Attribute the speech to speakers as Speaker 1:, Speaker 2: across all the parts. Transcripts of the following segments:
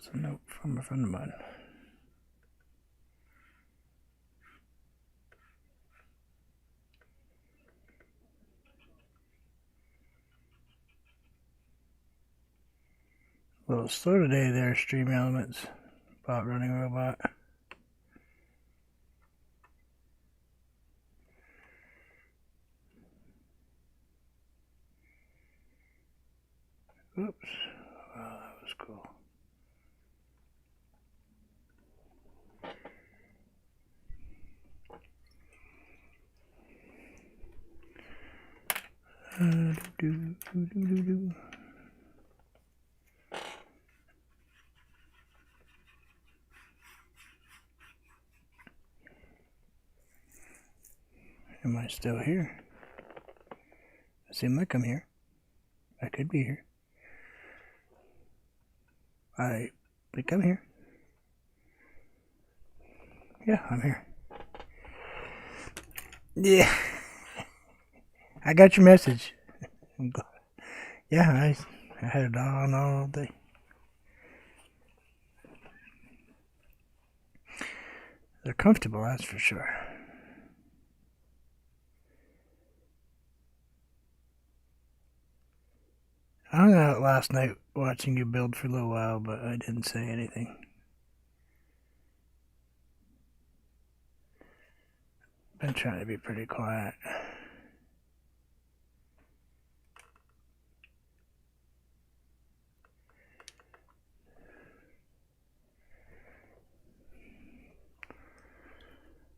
Speaker 1: It's a note from a friend of mine. A little slow today there, Stream Elements. Bot running robot. Oops. Wow, that was cool. Am I still here? It seems like I'm here. I could be here. I think I'm here. Yeah, I'm here. Yeah. I got your message. Yeah, I had it on all day. They're comfortable, that's for sure. I hung out last night watching you build for a little while, but I didn't say anything. Been trying to be pretty quiet.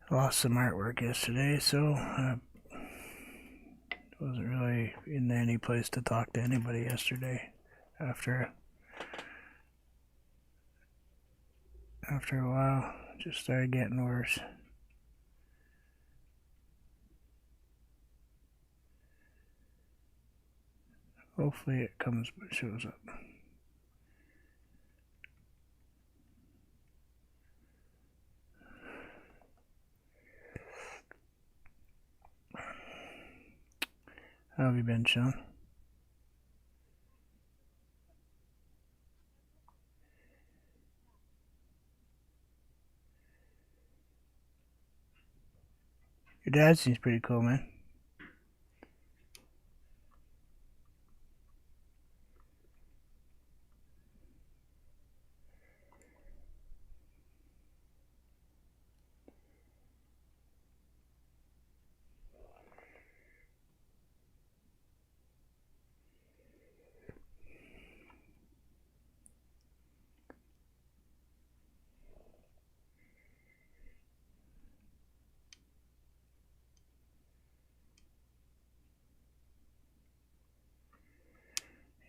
Speaker 1: I lost some artwork yesterday, so I wasn't really in any place to talk to anybody yesterday after a while. It just started getting worse. Hopefully it shows up. How have you been, Sean? Your dad seems pretty cool, man.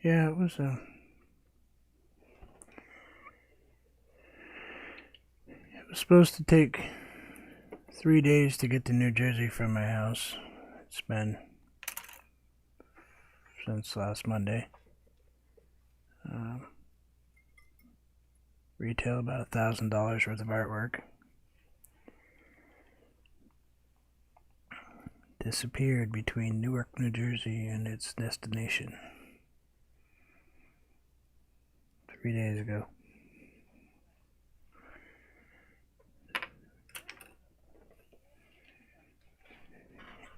Speaker 1: Yeah, it was supposed to take 3 days to get to New Jersey from my house. It's been since last Monday. Retail about $1,000 worth of artwork. Disappeared between Newark, New Jersey and its destination 3 days ago.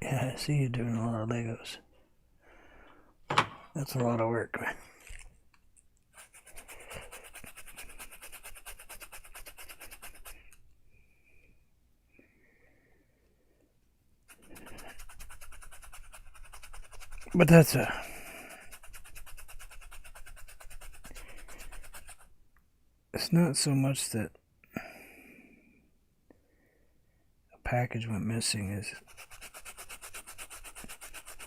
Speaker 1: Yeah, I see you doing a lot of Legos. That's a lot of work, man. But it's not so much that a package went missing as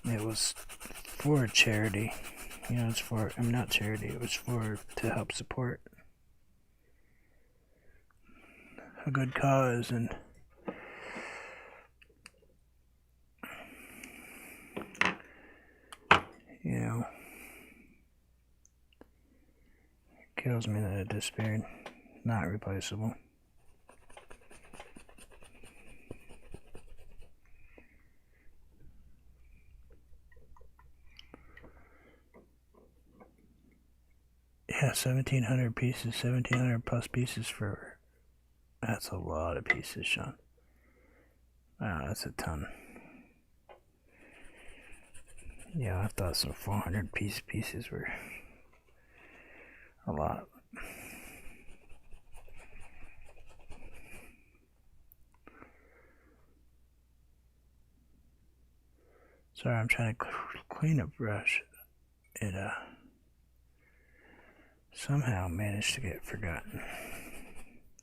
Speaker 1: it was for a charity. You know, not charity, it was to help support a good cause, and you know, it kills me that it disappeared. Not replaceable. Yeah, Yeah, 1,700 pieces, 1,700 plus pieces for. That's a lot of pieces, Sean. Wow, that's a ton. Yeah, I thought some 400 pieces were a lot. Sorry, I'm trying to clean a brush. It somehow managed to get forgotten.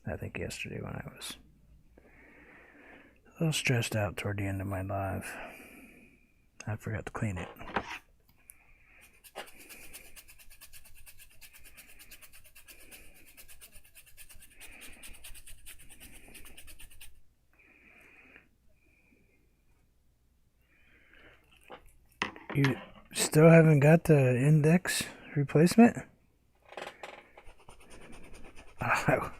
Speaker 1: I think yesterday when I was a little stressed out toward the end of my live, I forgot to clean it. You still haven't got the index replacement? Oh,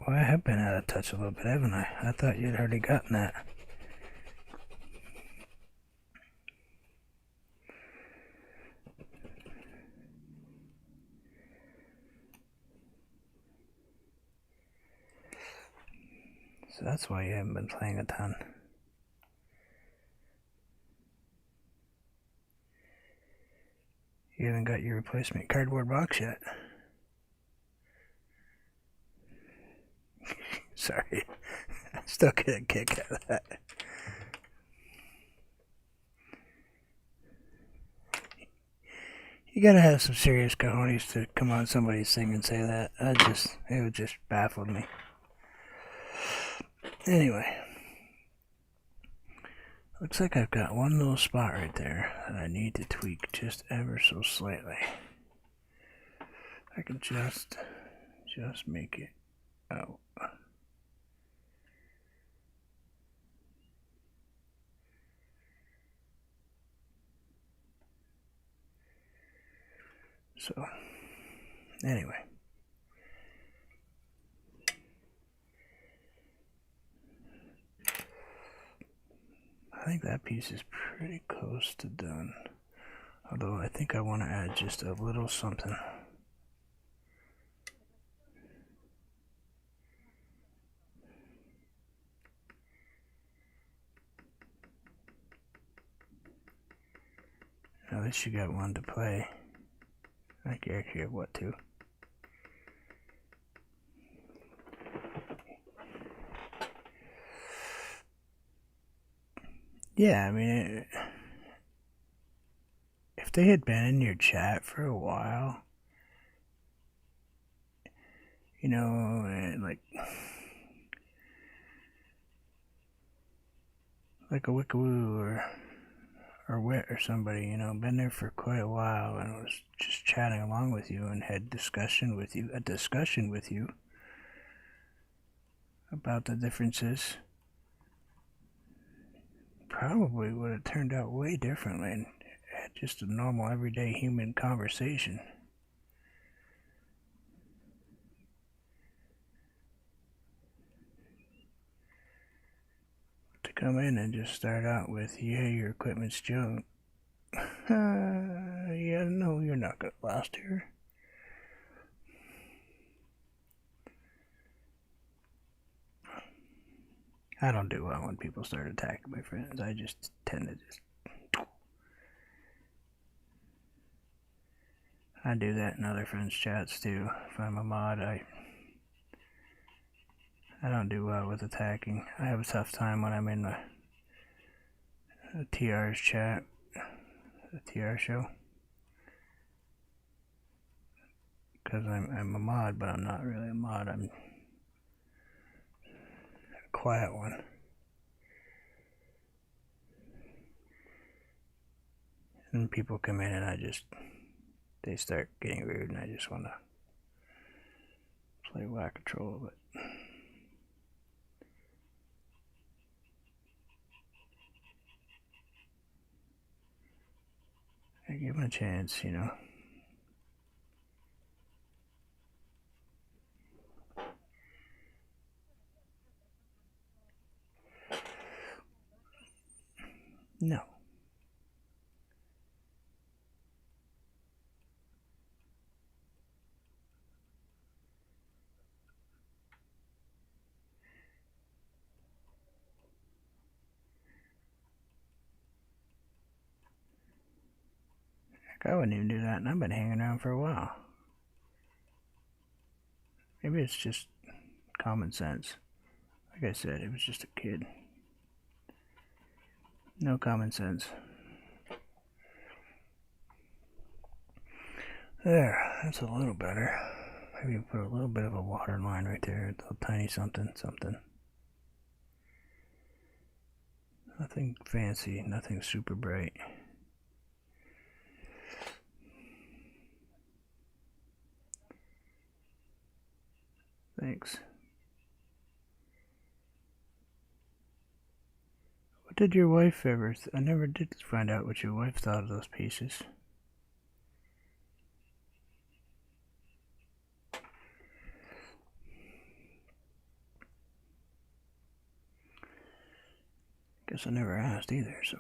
Speaker 1: well, I have been out of touch a little bit, haven't I? I thought you'd already gotten that. So that's why you haven't been playing a ton. You haven't got your replacement cardboard box yet. Sorry. I still get a kick out of that. You gotta have some serious cojones to come on somebody's thing and say that. It just baffled me. Anyway. Looks like I've got one little spot right there that I need to tweak just ever so slightly. I can just make it out. So, anyway. I think that piece is pretty close to done. Although I think I want to add just a little something. At least you got one to play. I think you actually have what, two? Yeah, I mean, if they had been in your chat for a while, you know, like a Wickawoo or Wit or somebody, you know, been there for quite a while and was just chatting along with you and had a discussion with you about the differences, probably would have turned out way differently and had just a normal everyday human conversation. To come in and just start out with, yeah, your equipment's junk. Yeah, no, you're not gonna last here. I don't do well when people start attacking my friends. I just tend to just... I do that in other friends' chats too. If I'm a mod, I don't do well with attacking. I have a tough time when I'm in the TR's chat, the TR show. Because I'm a mod, but I'm not really a mod. I'm a quiet one. And people come in and they start getting rude and I just want to play whack-a-troll, but... I give them a chance, you know. No. I wouldn't even do that, and I've been hanging around for a while. Maybe it's just common sense. Like I said, it was just a kid. No common sense. There, that's a little better. Maybe put a little bit of a water line right there, a little tiny something. Nothing fancy, nothing super bright. Thanks. What did your wife ever... I never did find out what your wife thought of those pieces. Guess I never asked either, so...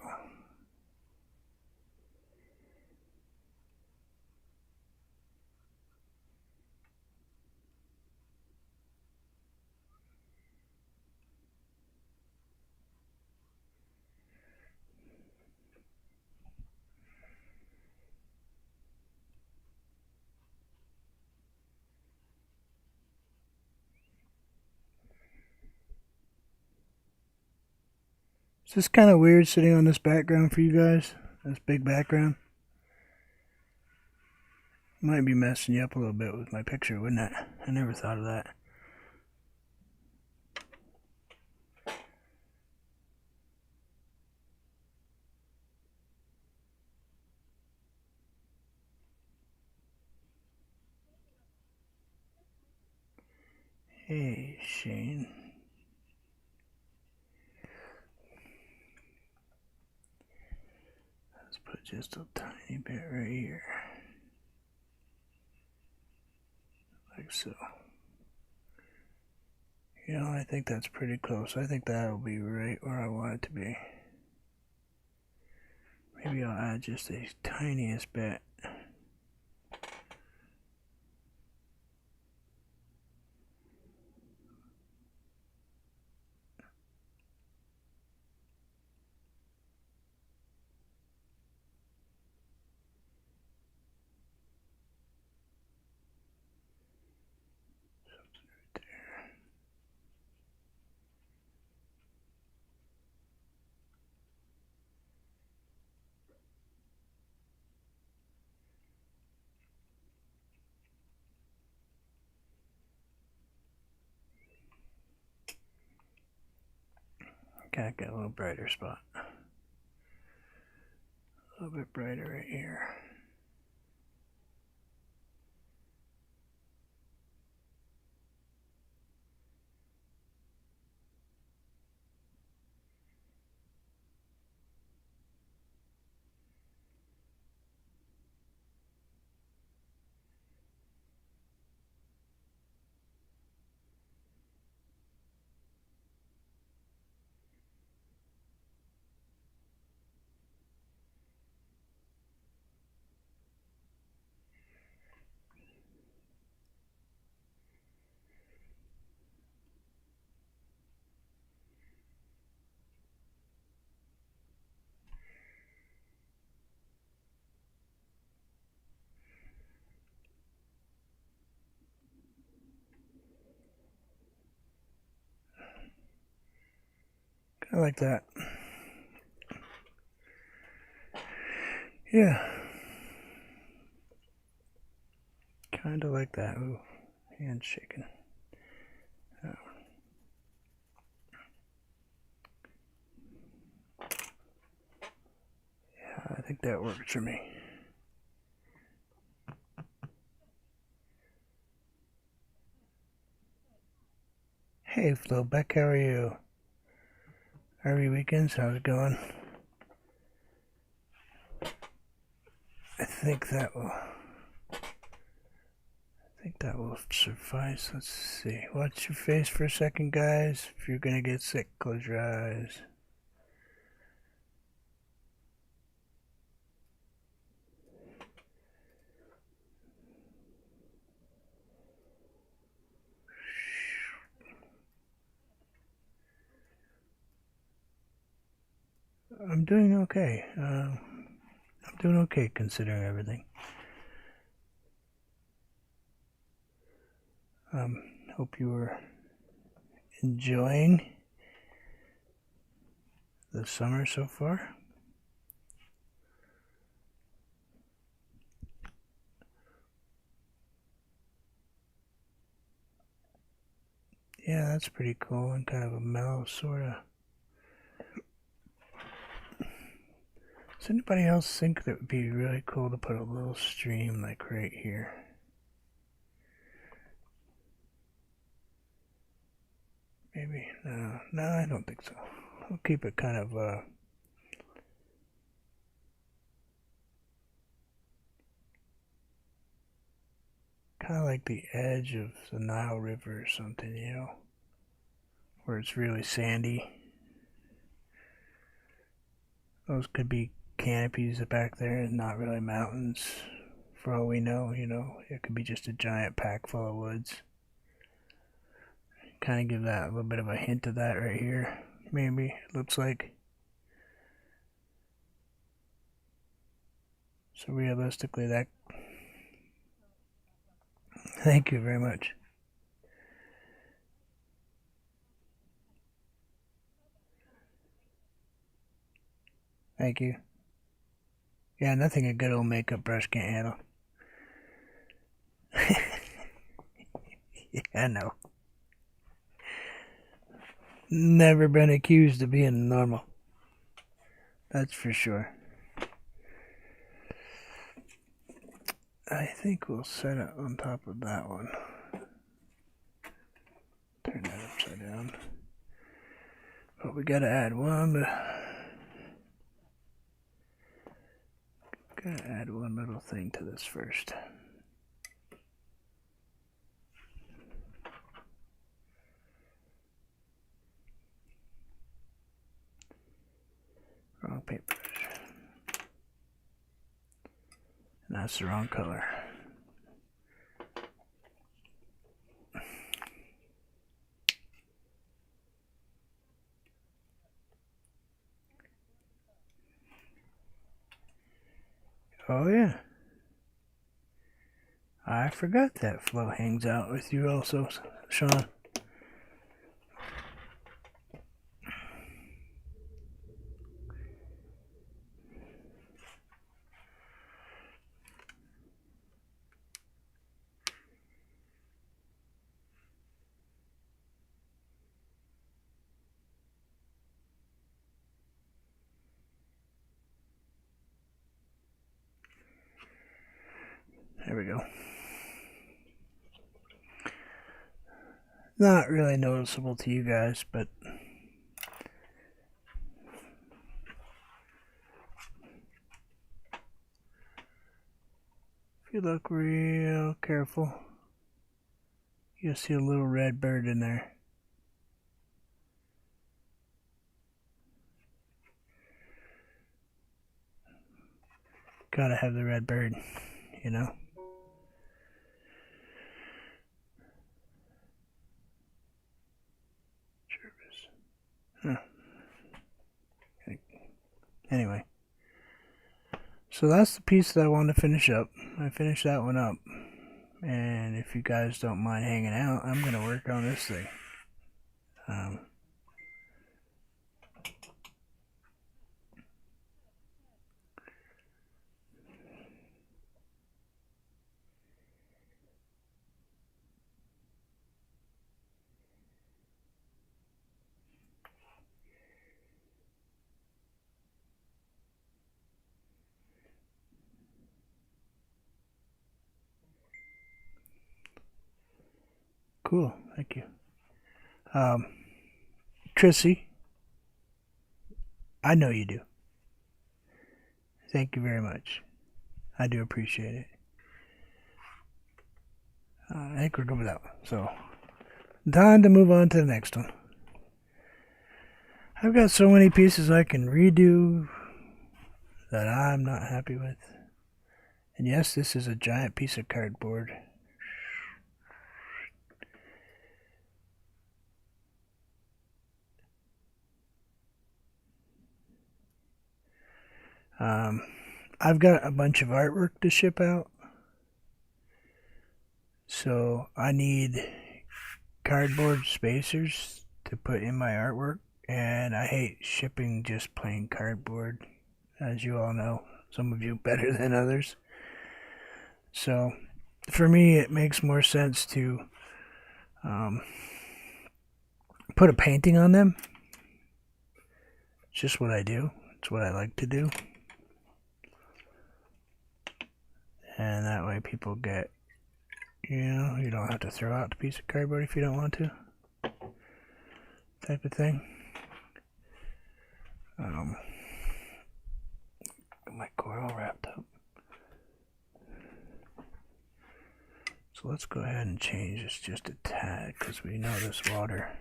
Speaker 1: Is this kind of weird sitting on this background for you guys? This big background? Might be messing you up a little bit with my picture, wouldn't it? I never thought of that. Hey, Shane. Let's put just a tiny bit right here. Like so. You know, I think that's pretty close. I think that'll be right where I want it to be. Maybe I'll add just the tiniest bit. Gotta get a little brighter spot. A little bit brighter right here. Kinda like that. Yeah. Kinda like that. Ooh, hand shaking. Oh. Yeah, I think that works for me. Hey, Flowbeck, how are you? How are your weekends? How's it going? I think that will suffice. Let's see. Watch your face for a second, guys. If you're gonna get sick, close your eyes. I'm doing okay. I'm Doing okay considering everything. Hope you were enjoying the summer so far. Yeah, that's pretty cool and kind of a mellow sort of. Does anybody else think that would be really cool to put a little stream like right here? Maybe. No, I don't think so. I'll keep it kind of like the edge of the Nile River or something, you know, where it's really sandy. Those could be canopies back there and not really mountains. For all we know, you know, it could be just a giant pack full of woods. Kind of give that a little bit of a hint of that right here. Maybe it looks like. So realistically, that. Thank you very much. Thank you. Yeah, nothing a good old makeup brush can't handle. Yeah, I know. Never been accused of being normal. That's for sure. I think we'll set it on top of that one. Turn that upside down. But we gotta add one. Gotta add one little thing to this first. Wrong paper. And that's the wrong color. Oh yeah. I forgot that Flo hangs out with you also, Sean. There we go. Not really noticeable to you guys, but if you look real careful, you'll see a little red bird in there. Gotta have the red bird, you know? Huh. Anyway, so that's the piece that I wanted to finish up. I finished that one up, and if you guys don't mind hanging out, I'm gonna work on this thing. Cool, thank you. Trissy, I know you do. Thank you very much. I do appreciate it. I think we're good with that one. So, time to move on to the next one. I've got so many pieces I can redo that I'm not happy with. And yes, this is a giant piece of cardboard. I've got a bunch of artwork to ship out, so I need cardboard spacers to put in my artwork, and I hate shipping just plain cardboard, as you all know, some of you better than others. So for me, it makes more sense to put a painting on them. It's just what I do. It's what I like to do. And that way people get, you don't have to throw out the piece of cardboard if you don't want to. Type of thing. Got my coil wrapped up. So let's go ahead and change this just a tad, because we know this water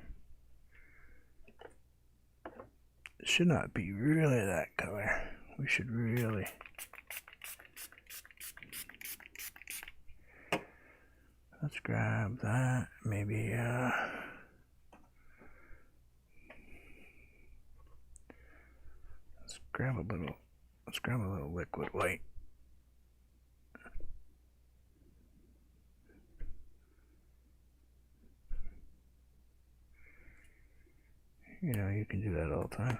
Speaker 1: should not be really that color. We should really let's grab that. Maybe let's grab a little liquid white. You can do that all the time.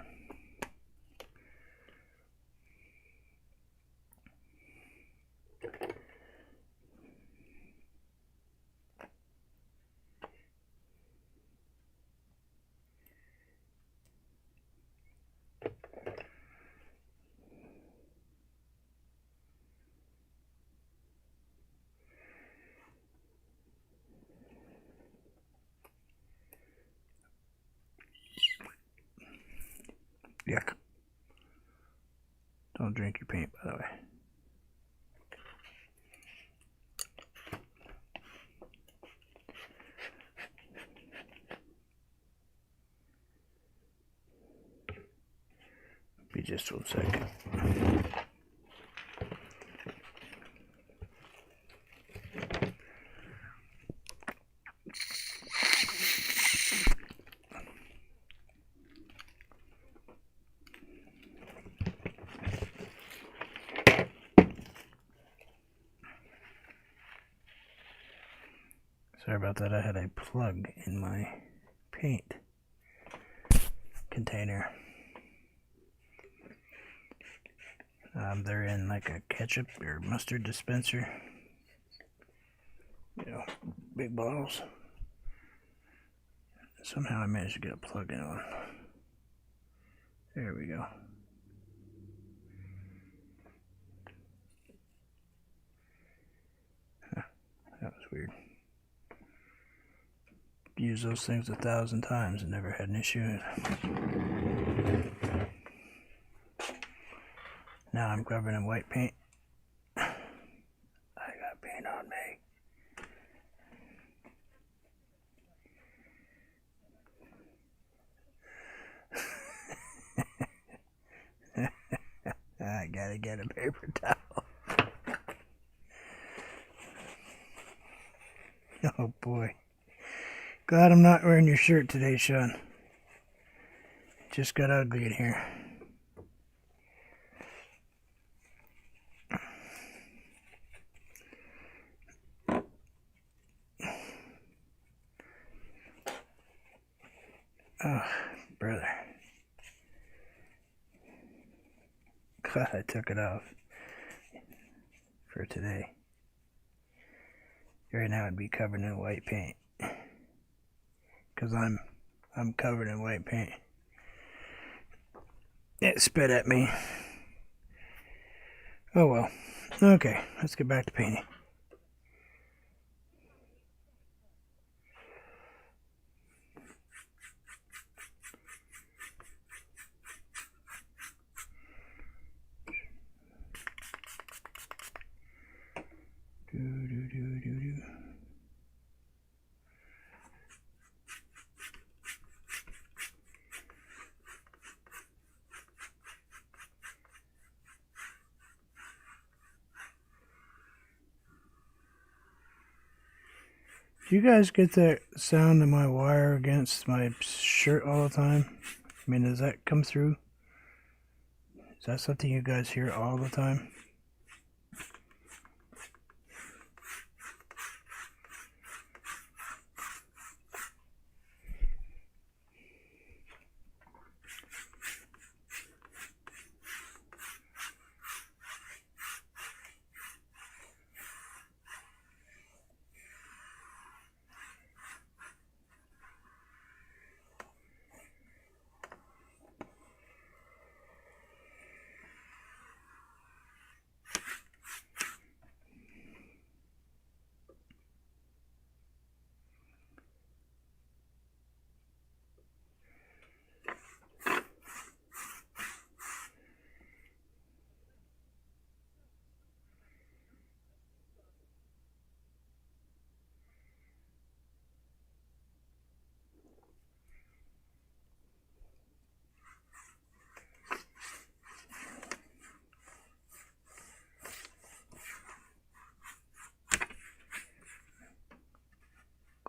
Speaker 1: Yuck. Don't drink your paint, by the way. Be just 1 second. Sorry about that, I had a plug in my paint container. They're in like a ketchup or mustard dispenser. Big bottles. Somehow I managed to get a plug in on. There we go. Huh, that was weird. Used those things 1,000 times and never had an issue. Now I'm covered in white paint. I got paint on me. I gotta get a paper towel. Oh boy. Glad I'm not wearing your shirt today, Sean. It just got ugly in here. Oh, brother. Glad I took it off for today. Right now I'd be covered in white paint. Because I'm covered in white paint. It spit at me. Oh well. Okay, let's get back to painting. Do you guys get that sound of my wire against my shirt all the time? I mean, does that come through? Is that something you guys hear all the time?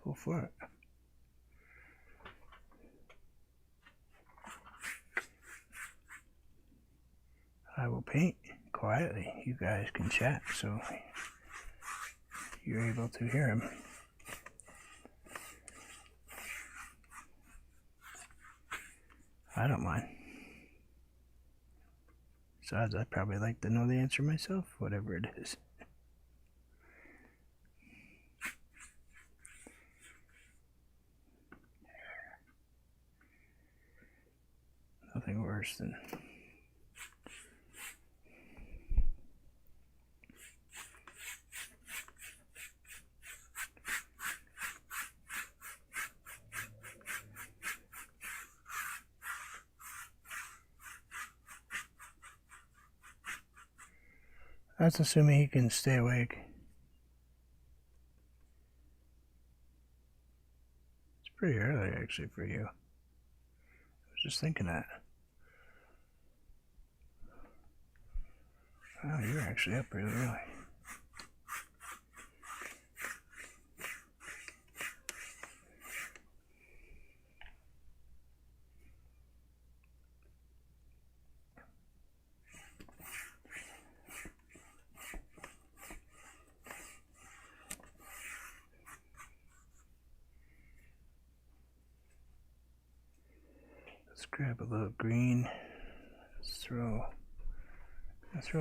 Speaker 1: Go for it. I will paint quietly. You guys can chat so you're able to hear him. I don't mind. Besides, I'd probably like to know the answer myself, whatever it is. Nothing worse than that's assuming he can stay awake. It's pretty early, actually, for you. I was just thinking that. Wow, you're actually up really early. Let's grab a little green. Let's throw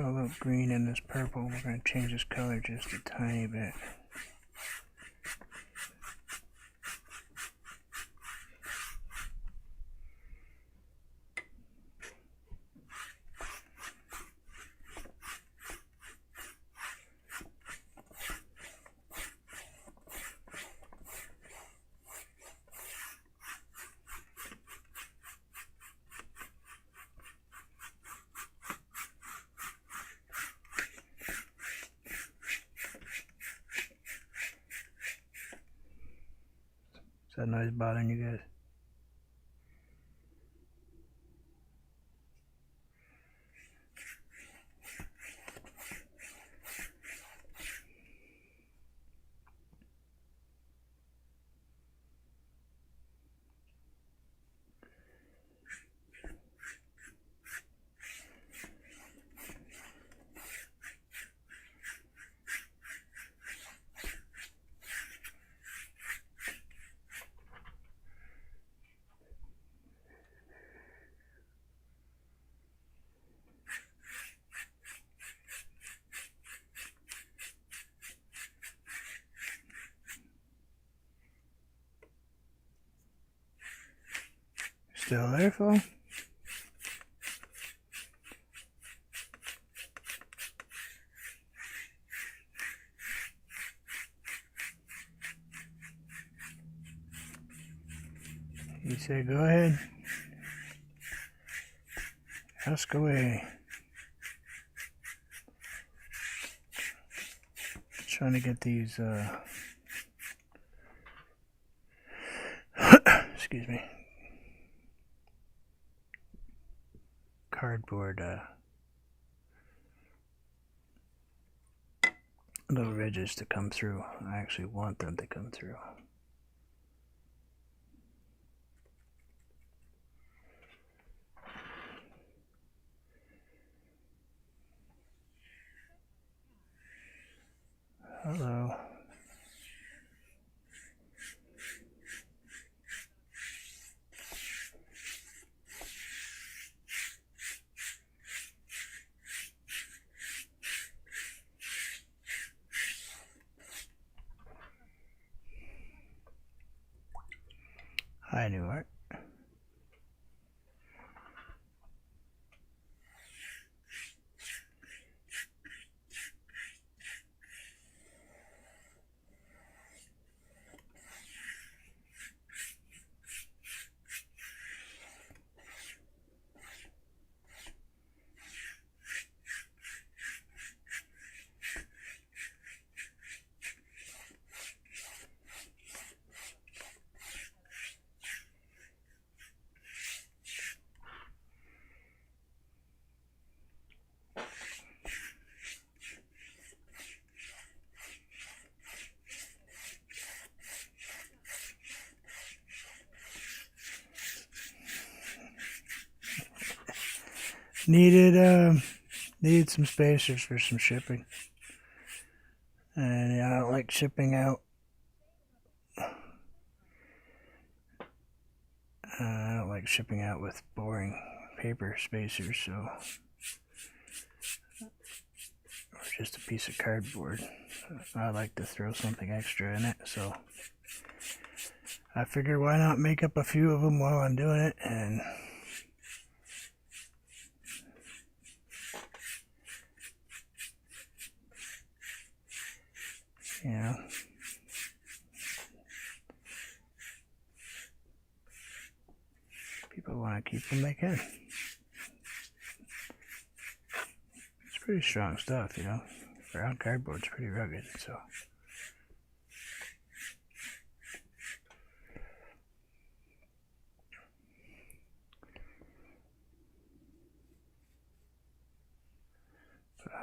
Speaker 1: a little green in this purple. We're going to change this color just a tiny bit. Is that noise bothering you guys? Still there, Phil? He said, go ahead. Ask away. Trying to get these, excuse me, cardboard, little ridges to come through. I actually want them to come through. Hello. Hi, Newart. Needed some spacers for some shipping, and I don't like shipping out. I don't like shipping out with boring paper spacers, so or just a piece of cardboard. I like to throw something extra in it, so I figured why not make up a few of them while I'm doing it, and you know, people want to keep them, they can. It's pretty strong stuff, you know. Brown cardboard's pretty rugged, so.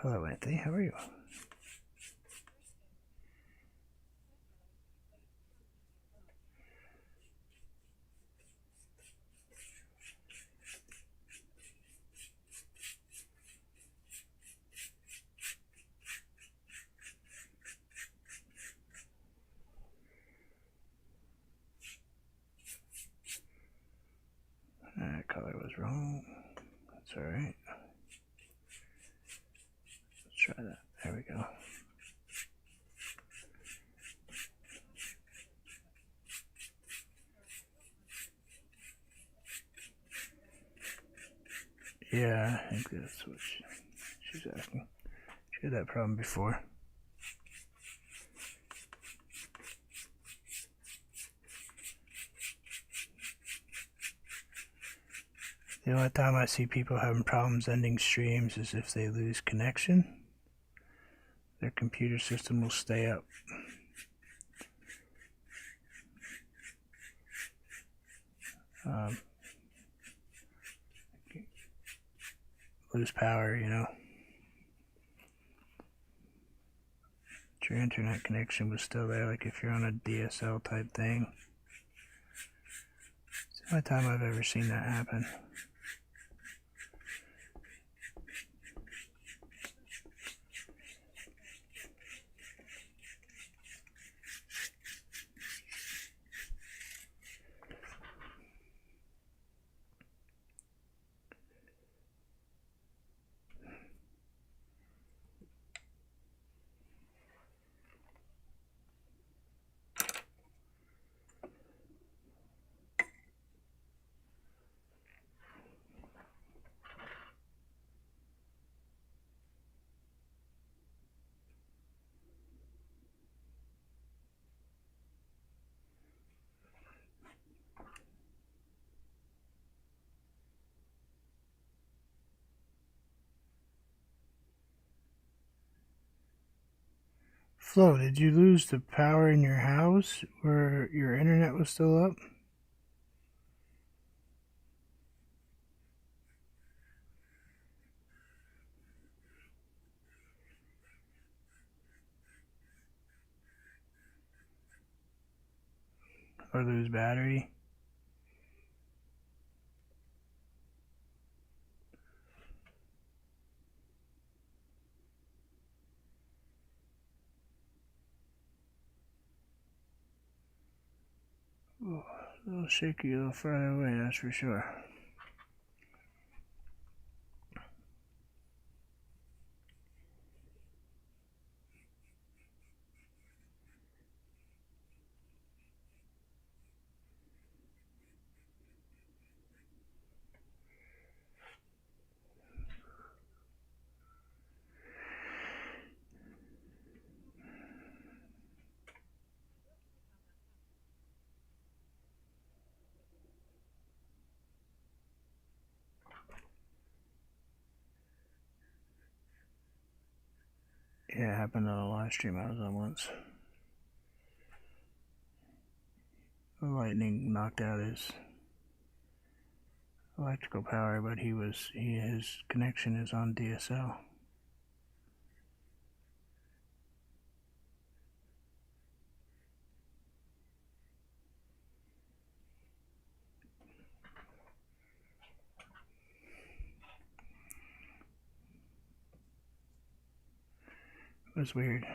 Speaker 1: Hello, Anthony. How are you? That color was wrong. That's alright. Let's try that. There we go. Yeah, I think that's what she's asking. She had that problem before. The only time I see people having problems ending streams is if they lose connection. Their computer system will stay up. Lose power, you know. But your internet connection was still there, like if you're on a DSL type thing. It's the only time I've ever seen that happen. Flo, did you lose the power in your house where your internet was still up? Or lose battery? Oh, a little shaky, a little farther away, that's for sure. Yeah, it happened on a live stream I was on once. The lightning knocked out his electrical power, but his connection is on DSL. was weird.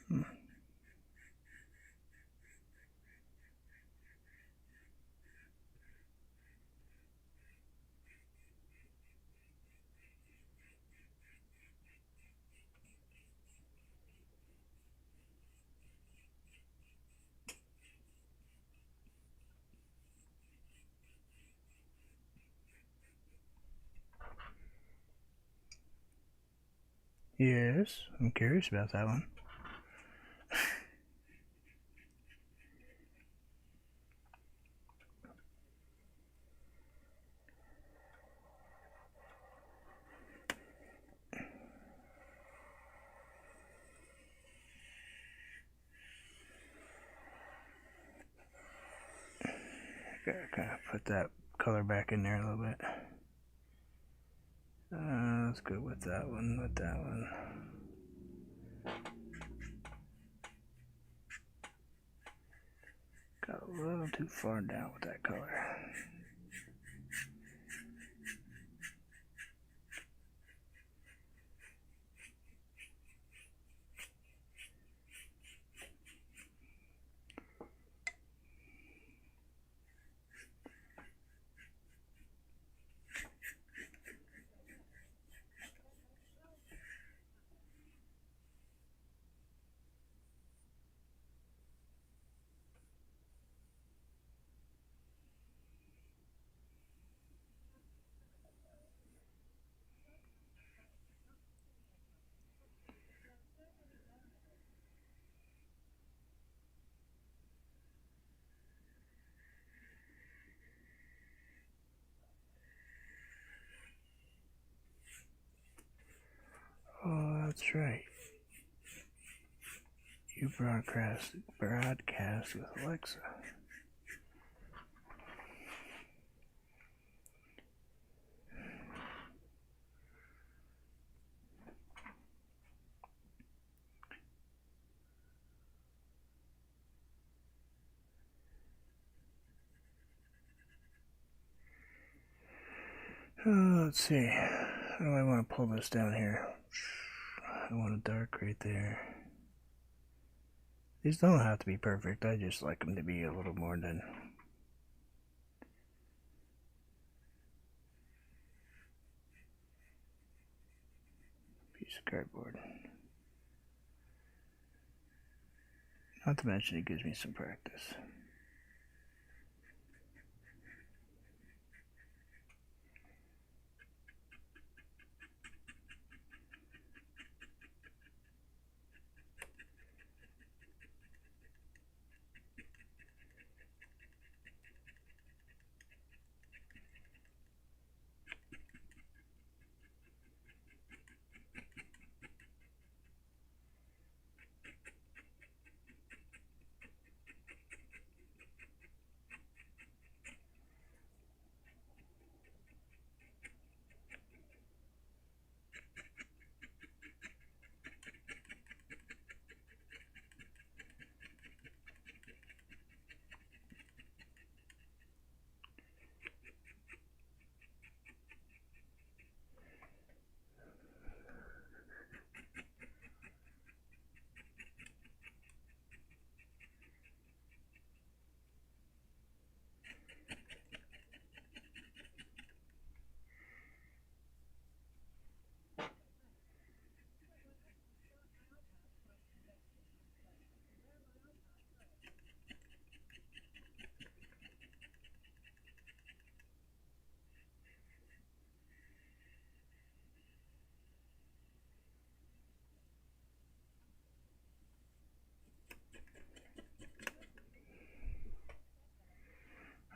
Speaker 1: Hmm. Yes, I'm curious about that one. Gotta kind of put that color back in there a little bit. Let's go with that one, with that one. Got a little too far down with that color. Oh, that's right. You broadcast with Alexa. Let's see. How do I want to pull this down here? I want a dark right there. These don't have to be perfect. I just like them to be a little more than. Piece of cardboard. Not to mention it gives me some practice.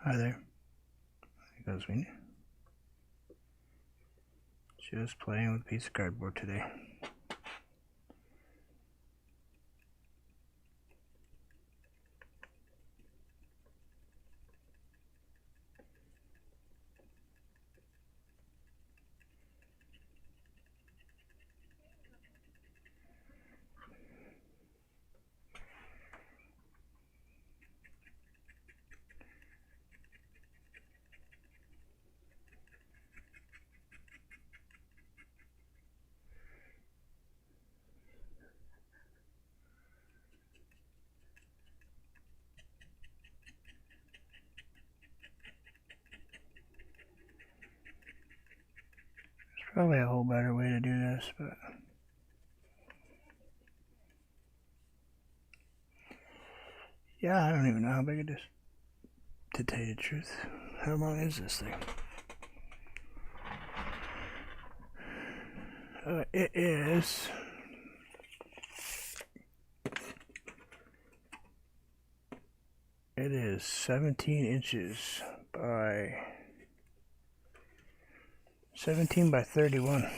Speaker 1: Hi there. There goes me. Just playing with a piece of cardboard today. Probably a whole better way to do this, but yeah, I don't even know how big it is. To tell you the truth, how long is this thing? It is 17 inches by 17 by 31.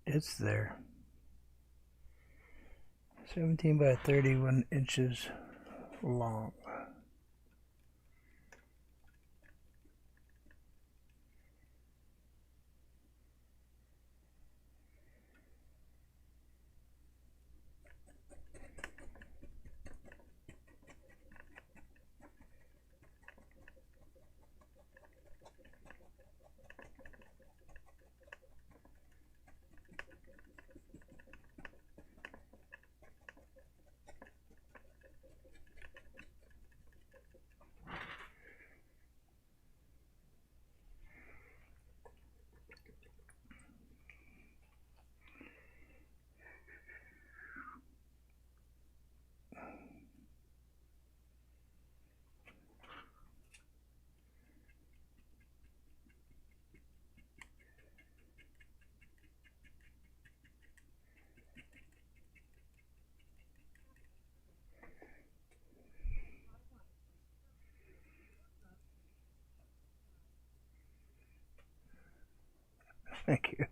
Speaker 1: It's there. 17 by 31 inches long. Thank you.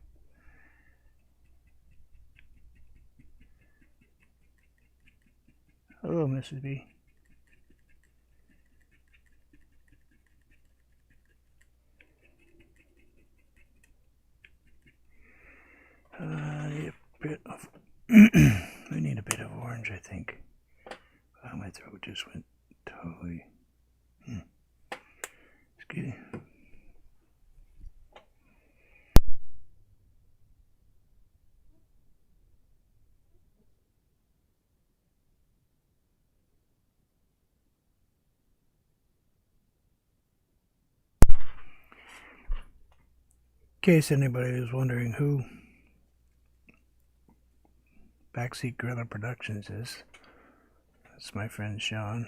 Speaker 1: Hello, Mrs. B. I need a bit of I need a bit of orange, I think. Oh, my throat just went totally skitty. In case anybody is wondering who Backseat Gorilla Productions is, that's my friend Sean.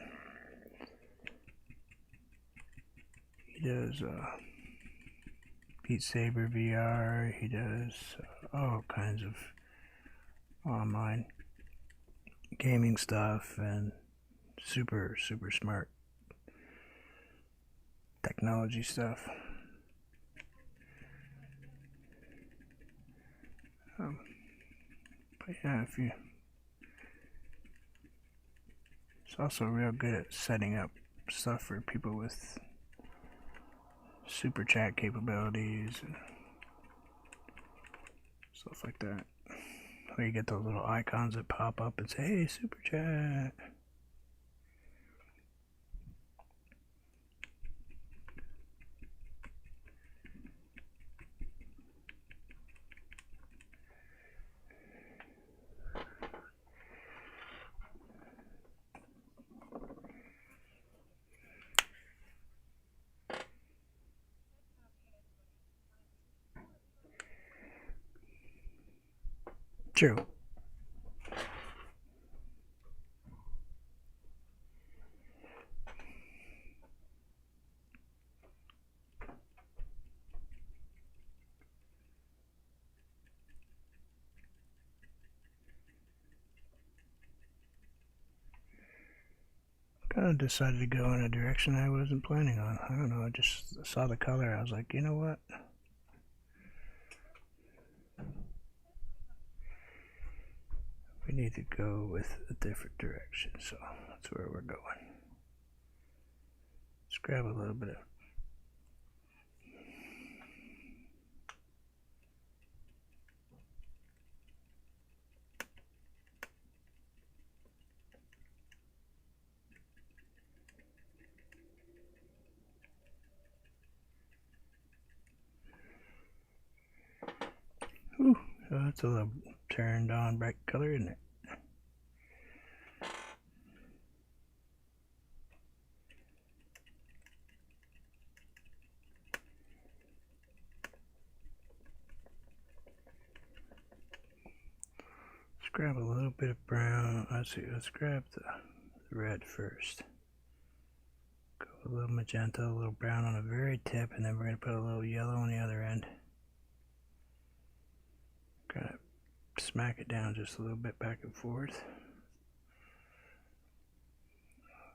Speaker 1: He does Beat Saber VR, he does all kinds of online gaming stuff and super smart technology stuff. But yeah, it's also real good at setting up stuff for people with super chat capabilities and stuff like that. Where you get those little icons that pop up and say, hey, super chat. True. Kind of decided to go in a direction I wasn't planning on. I don't know, I just saw the color. I was like, you know what? We need to go with a different direction, so that's where we're going. Let's grab a little bit of so that's a little turned on bright color, isn't it? grab a little bit of brown. Let's grab the red first. Go a little magenta, a little brown on the very tip, and then we're going to put a little yellow on the other end. Kind of smack it down just a little bit back and forth.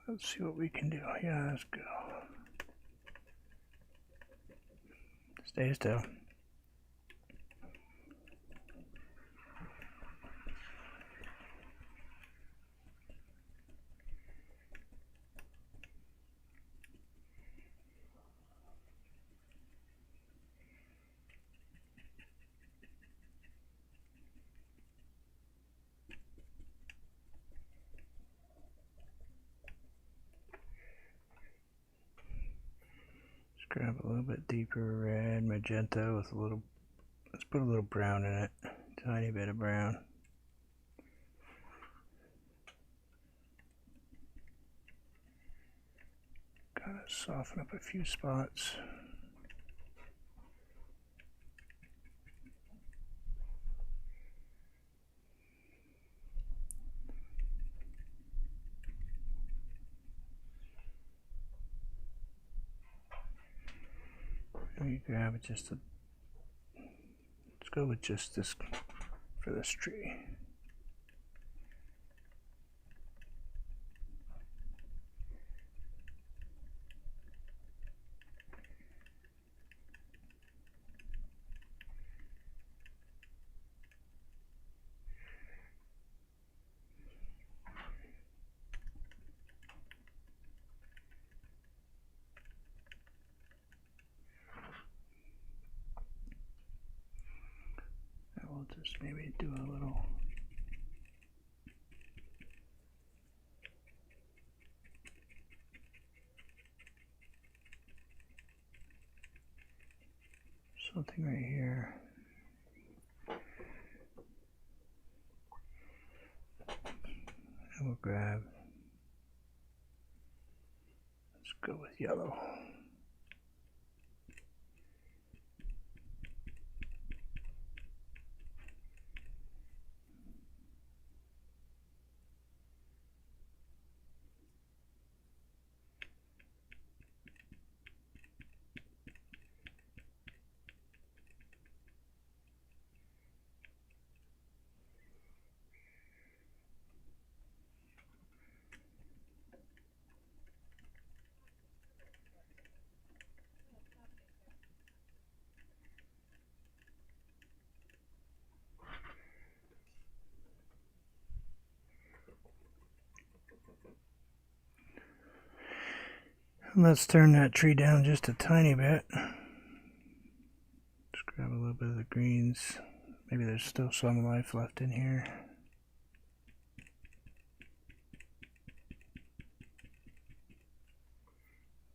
Speaker 1: Let's see what we can do. Yeah, let's go. Stay still. Grab a little bit deeper red, magenta with a little, let's put a little brown in it, tiny bit of brown. Kind of soften up a few spots. We grab it just a, let's go with just this for this tree. We'll just maybe do a little something right here. And we'll grab, let's go with yellow. Let's turn that tree down just a tiny bit. Just grab a little bit of the greens. Maybe there's still some life left in here.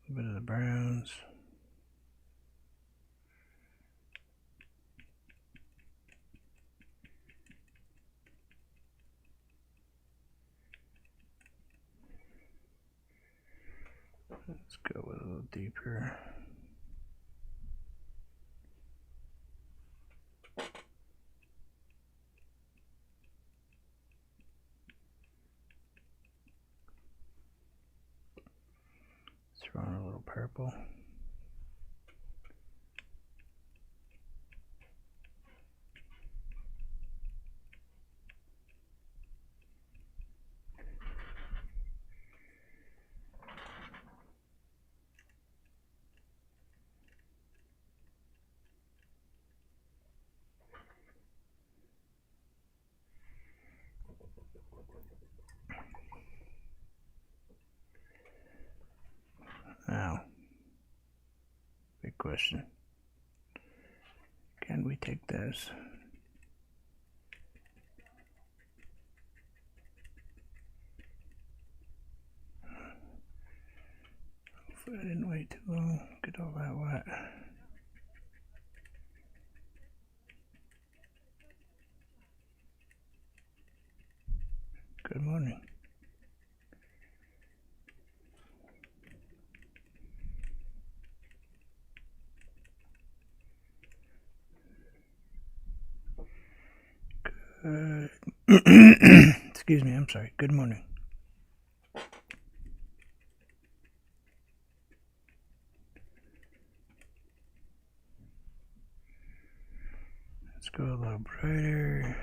Speaker 1: A little bit of the browns. Let's go with a little deeper. Throw in a little purple. Now, big question. Can we take this? Hopefully I didn't wait too long. Get all that wet. Good morning. Good Excuse me, I'm sorry. Good morning. Let's go a little brighter.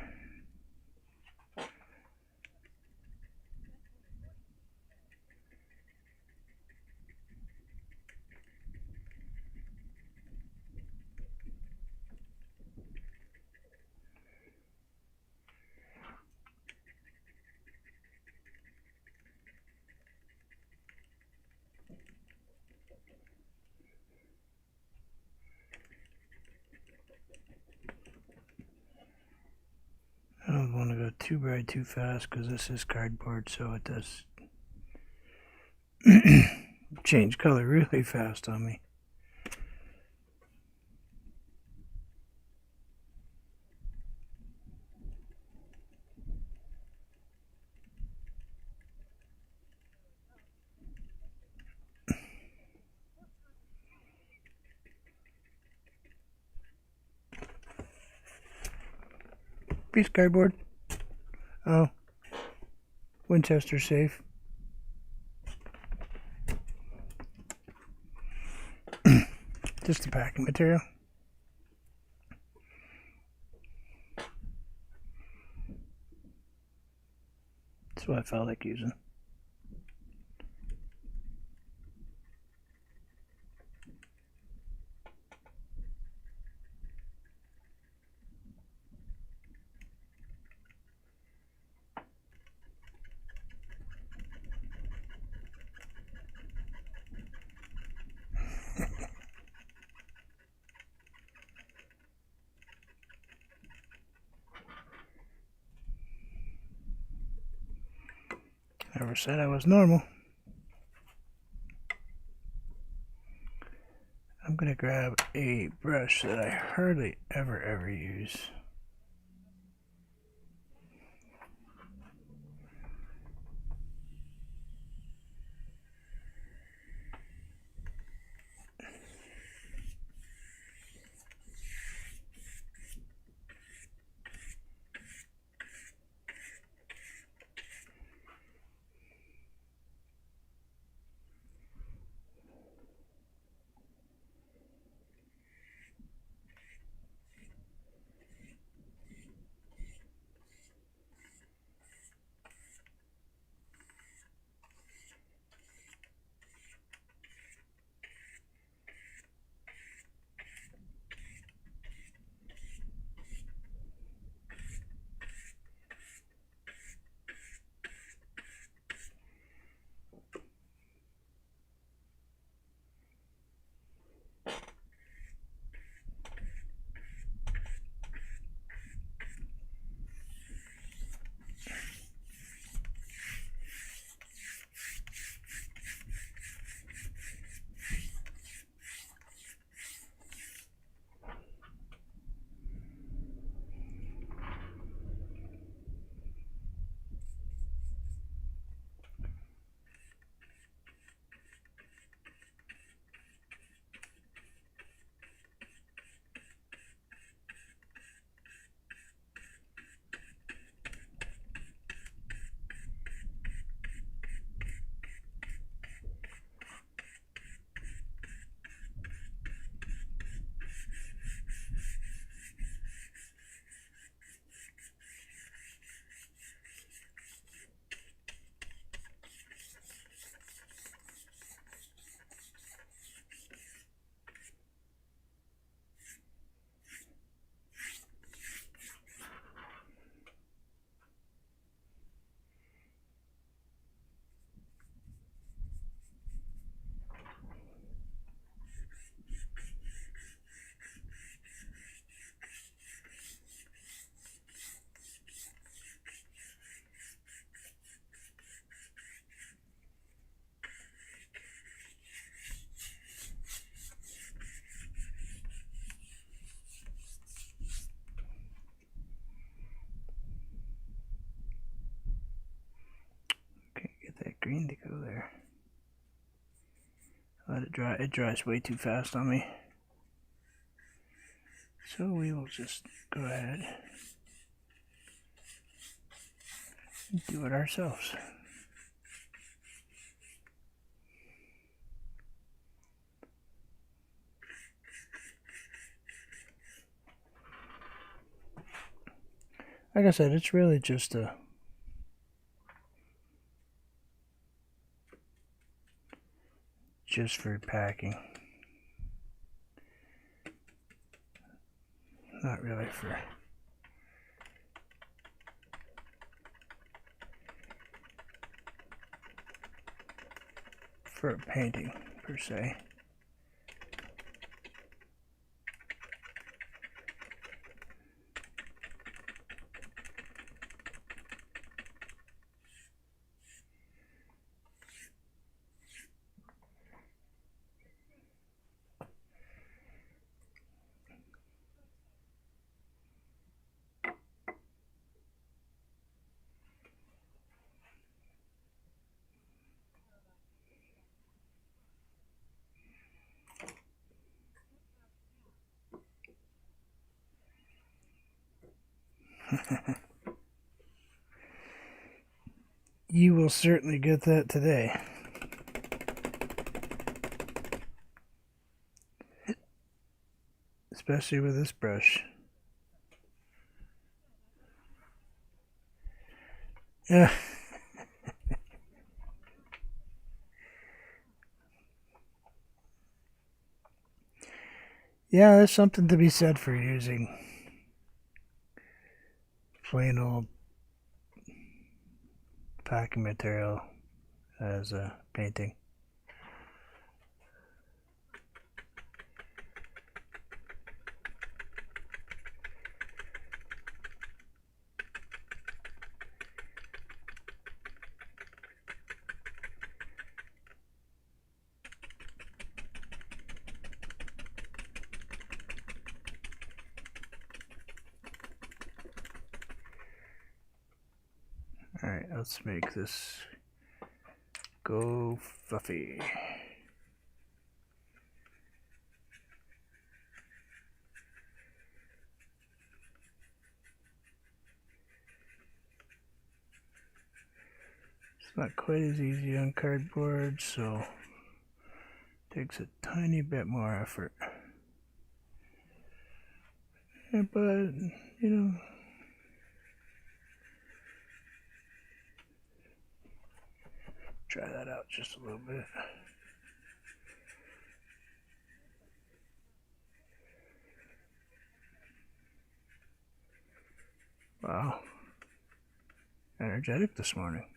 Speaker 1: I don't want to go too bright too fast because this is cardboard, so it does change color really fast on me. Piece of cardboard. Oh, Winchester safe. Just the packing material. That's what I felt like using. Never said I was normal. I'm gonna grab a brush that I hardly ever use. Can't get that green to go there. Let it dry. It dries way too fast on me. So we will just go ahead do it ourselves. Like I said, it's really just for packing. Not really for painting per se. You will certainly get that today. Especially with this brush. Yeah. Yeah, there's something to be said for using plain old packing material as a painting. Alright, let's make this go fluffy. It's not quite as easy on cardboard, so it takes a tiny bit more effort. Yeah, but, you know, try that out just a little bit. Wow. Energetic this morning.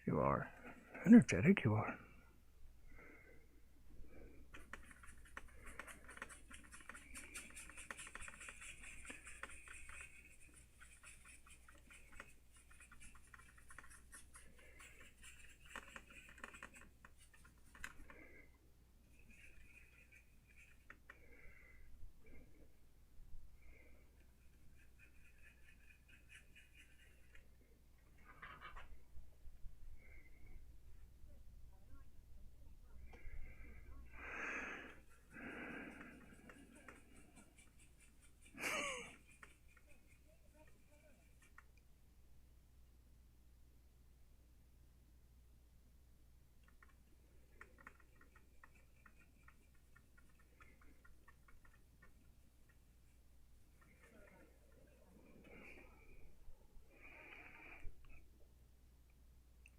Speaker 1: You are. Energetic you are.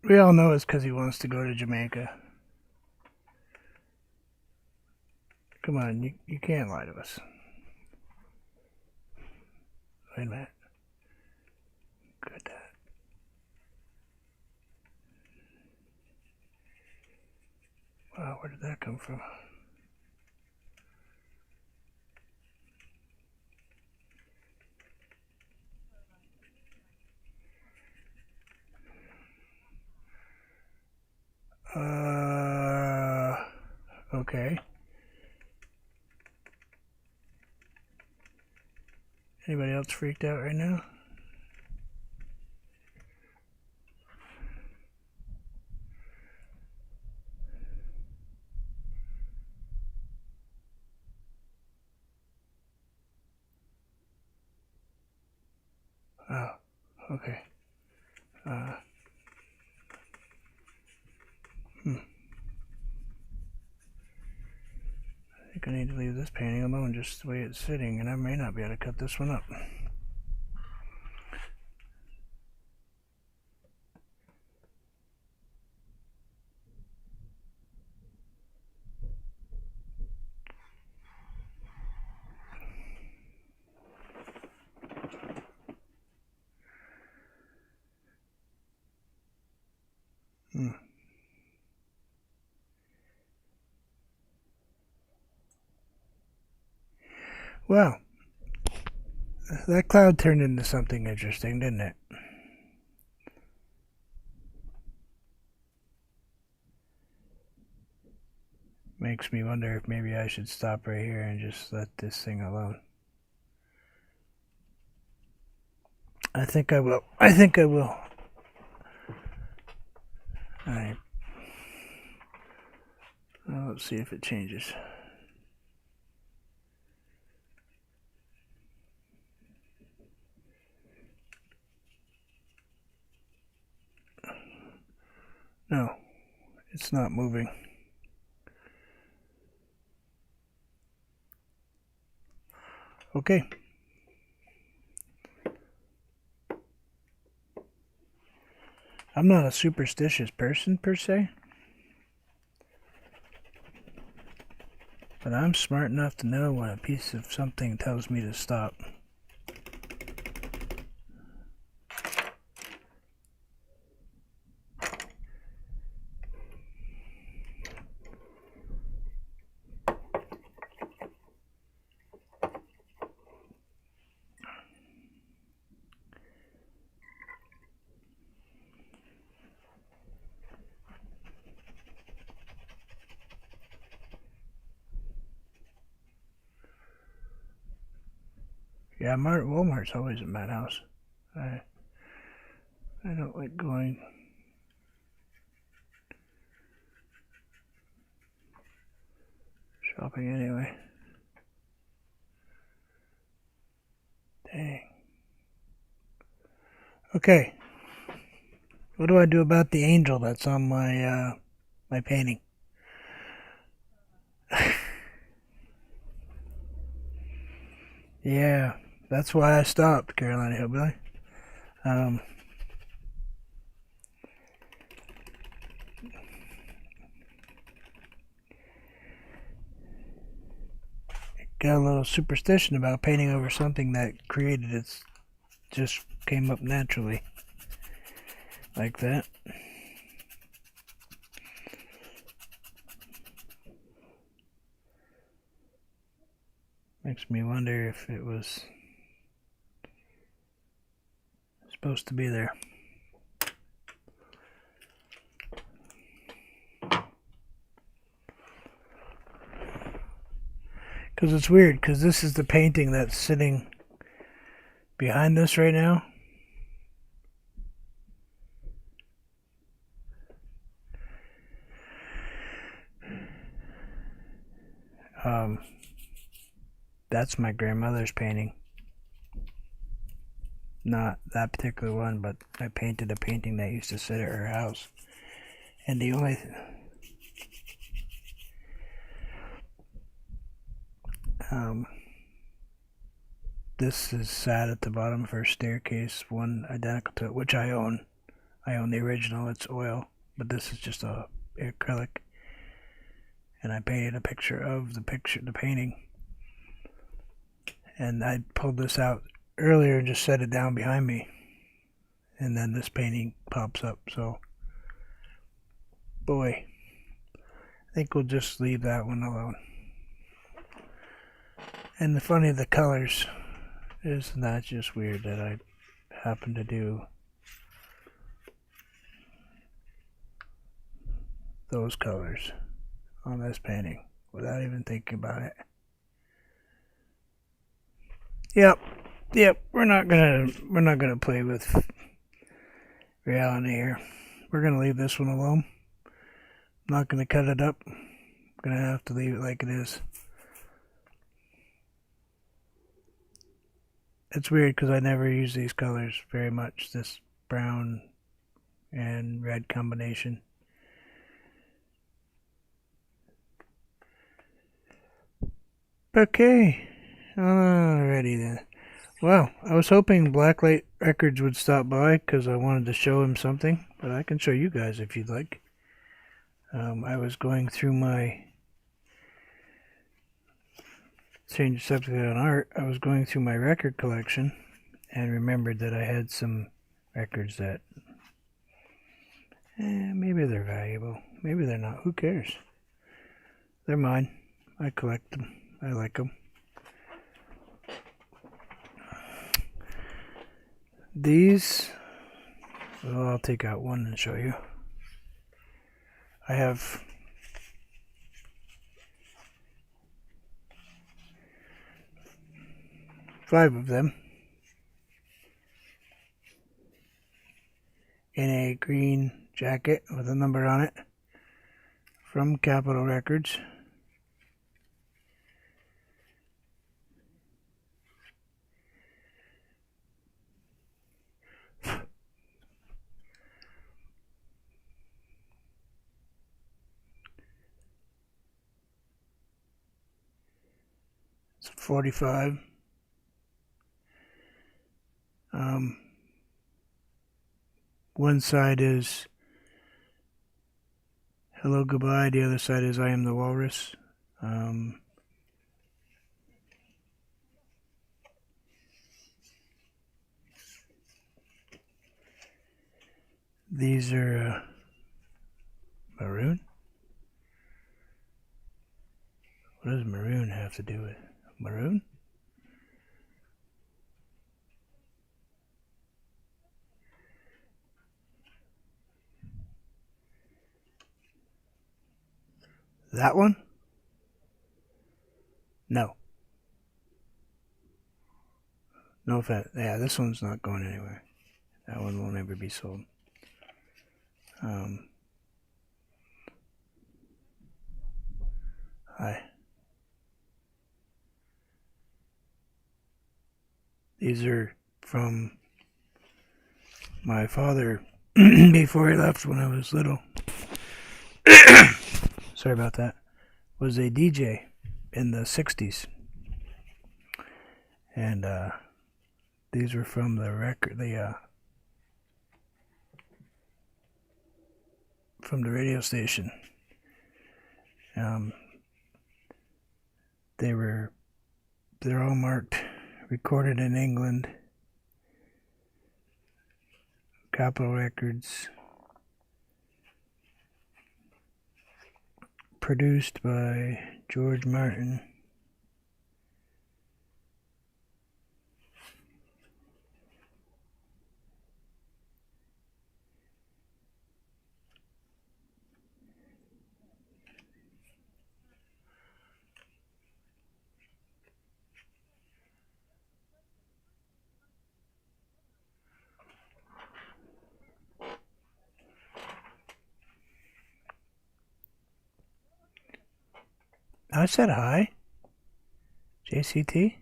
Speaker 1: We all know it's because he wants to go to Jamaica. Come on, you can't lie to us. Wait a minute. Good. Wow, where did that come from? Okay. Anybody else freaked out right now? Oh, okay. I think I need to leave this painting alone just the way it's sitting, and I may not be able to cut this one up. Well, that cloud turned into something interesting, didn't it? Makes me wonder if maybe I should stop right here and just let this thing alone. I think I will. Alright. Well, let's see if it changes. No, it's not moving. Okay. I'm not a superstitious person per se, but I'm smart enough to know when a piece of something tells me to stop. Yeah, Walmart's always a madhouse. I don't like going shopping anyway. Dang. Okay. What do I do about the angel that's on my my painting? Yeah, that's why I stopped, Carolina Hillbilly. Got a little superstition about painting over something that created its, just came up naturally. Like that. Makes me wonder if it was supposed to be there. Because it's weird, because this is the painting that's sitting behind this right now. That's my grandmother's painting. Not that particular one, but I painted a painting that used to sit at her house. And the only this is sat at the bottom of her staircase, one identical to it, which I own. I own the original, it's oil, but this is just a acrylic. And I painted a picture of the painting. And I pulled this out earlier and just set it down behind me. And then this painting pops up, so boy, I think we'll just leave that one alone. And the funny of the colors is not just weird that I happen to do those colors on this painting without even thinking about it. Yep, we're not gonna play with reality here. We're gonna leave this one alone. I'm not gonna cut it up. I'm gonna have to leave it like it is. It's weird because I never use these colors very much. This brown and red combination. Okay, alrighty then. Well, I was hoping Blacklight Records would stop by because I wanted to show him something, but I can show you guys if you'd like. I was going through my change the subject on art. I was going through my record collection and remembered that I had some records that maybe they're valuable, maybe they're not. Who cares? They're mine. I collect them. I like them. These, well, I'll take out one and show you. I have 5 of them in a green jacket with a number on it from Capitol Records. It's 45. One side is Hello Goodbye, the other side is I Am the Walrus. These are maroon. What does maroon have to do with maroon? That one? No. No offense. Yeah, this one's not going anywhere. That one will never be sold. Hi. These are from my father before he left when I was little. Sorry about that. Was a DJ in the 60s. And these were from the record, from the radio station. They're all marked recorded in England, Capitol Records, produced by George Martin. I said hi. JCT?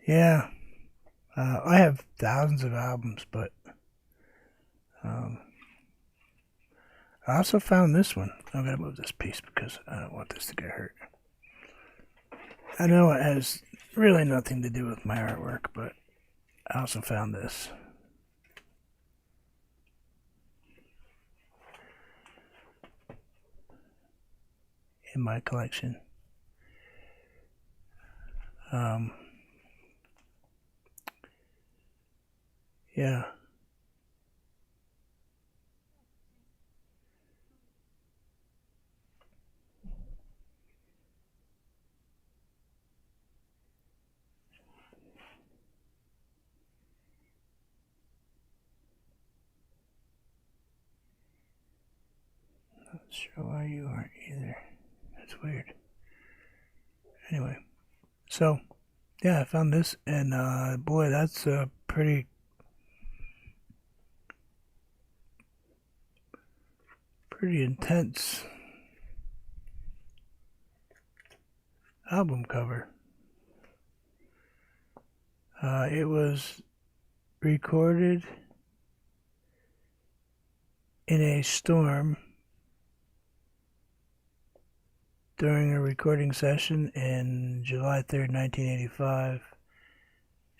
Speaker 1: Yeah. I have thousands of albums, but I also found this one. I'm going to move this piece because I don't want this to get hurt. I know it has really nothing to do with my artwork, but I also found this. In my collection. Yeah. Not sure why you aren't either. That's weird. Anyway, so yeah, I found this, and boy, that's a pretty intense album cover. It was recorded in a storm during a recording session in July 3rd, 1985,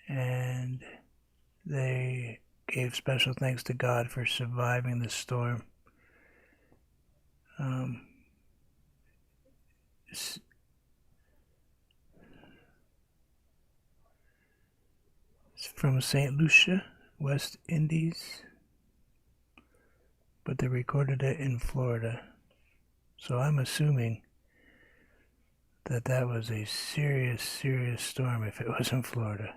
Speaker 1: and they gave special thanks to God for surviving the storm. It's from St. Lucia, West Indies, but they recorded it in Florida. So I'm assuming that was a serious, serious storm if it was in Florida.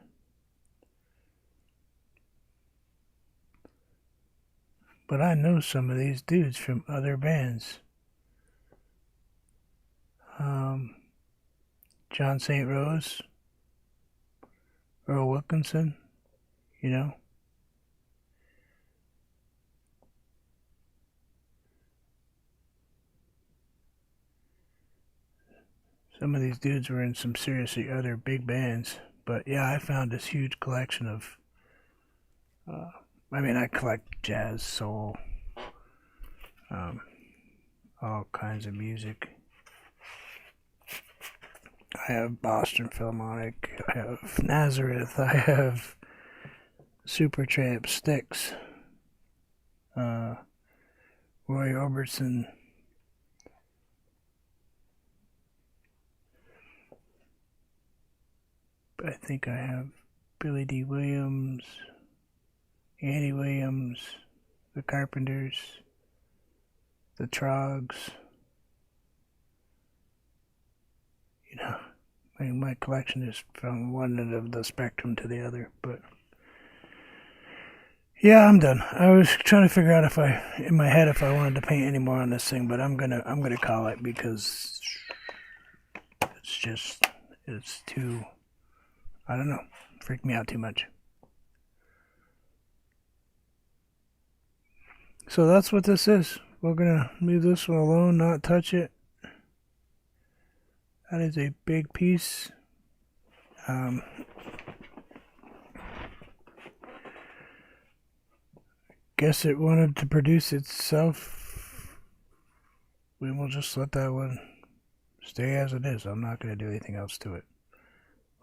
Speaker 1: But I know some of these dudes from other bands. John St. Rose, Earl Wilkinson, you know. Some of these dudes were in some seriously other big bands. But yeah, I found this huge collection of, I collect jazz, soul, all kinds of music. I have Boston Philharmonic, I have Nazareth, I have Supertramp, Styx, Roy Orbison, I think I have Billy D. Williams, Andy Williams, the Carpenters, the Trogs. You know, my collection is from one end of the spectrum to the other. But yeah, I'm done. I was trying to figure out if I wanted to paint any more on this thing, but I'm gonna call it because it's too, I don't know, freaked me out too much. So that's what this is. We're gonna leave this one alone, not touch it. That is a big piece. Guess it wanted to produce itself. We will just let that one stay as it is. I'm not going to do anything else to it.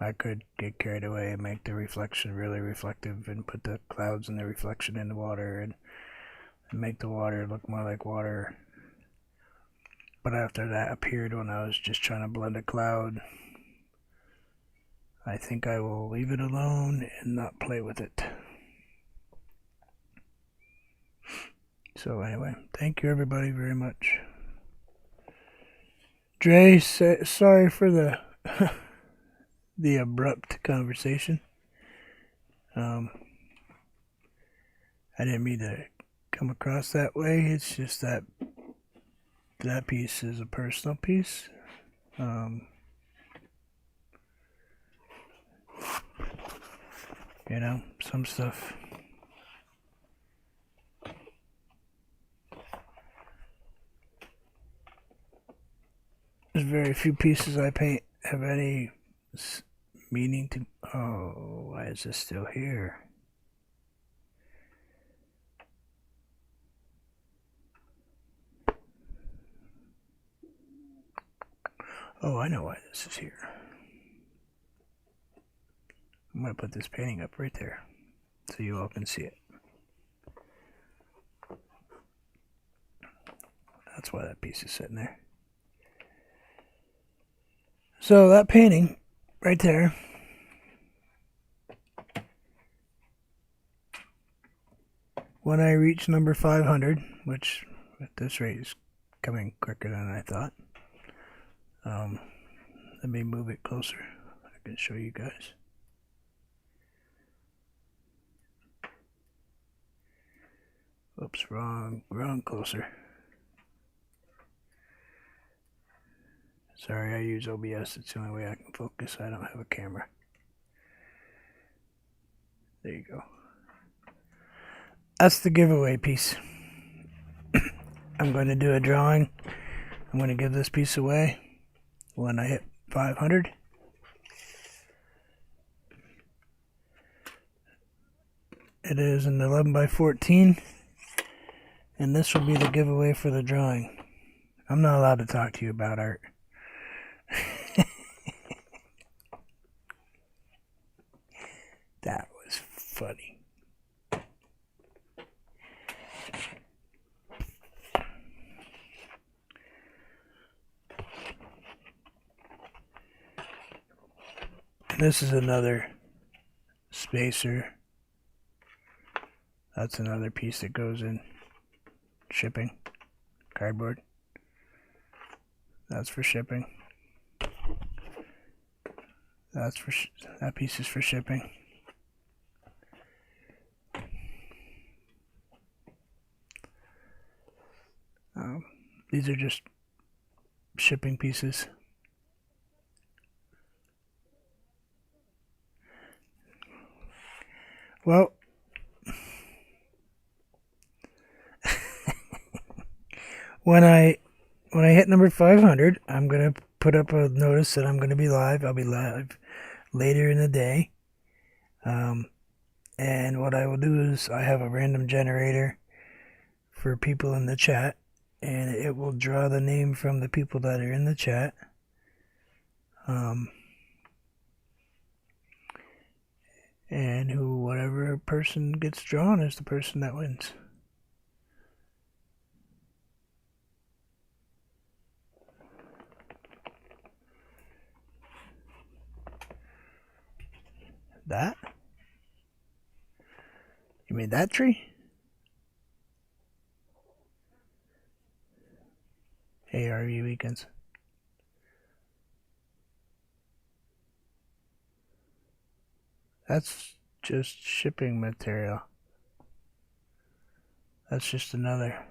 Speaker 1: I could get carried away and make the reflection really reflective and put the clouds and the reflection in the water and make the water look more like water. But after that appeared when I was just trying to blend a cloud, I think I will leave it alone and not play with it. So anyway, thank you everybody very much. Dre, sorry for the the abrupt conversation. I didn't mean to come across that way. It's just that piece is a personal piece. You know, some stuff. There's very few pieces I paint have any meaning to. Oh, why is this still here? Oh, I know why this is here. I'm going to put this painting up right there so you all can see it. That's why that piece is sitting there. So that painting right there, when I reach number 500, which at this rate is coming quicker than I thought, let me move it closer. I can show you guys. Oops, wrong closer. Sorry, I use OBS. It's the only way I can focus. I don't have a camera. There you go. That's the giveaway piece. I'm going to do a drawing. I'm going to give this piece away when I hit 500. It is an 11 by 14, and this will be the giveaway for the drawing. I'm not allowed to talk to you about art. That was funny. This is another spacer. That's another piece that goes in shipping. Cardboard. That's for shipping. That piece is for shipping. These are just shipping pieces. Well, when I hit number 500, I'm gonna put up a notice that I'm gonna be live. I'll be live later in the day. And what I will do is I have a random generator for people in the chat, and it will draw the name from the people that are in the chat. And whatever person gets drawn is the person that wins. That? You mean that tree? ARV weekends. That's just shipping material. That's just another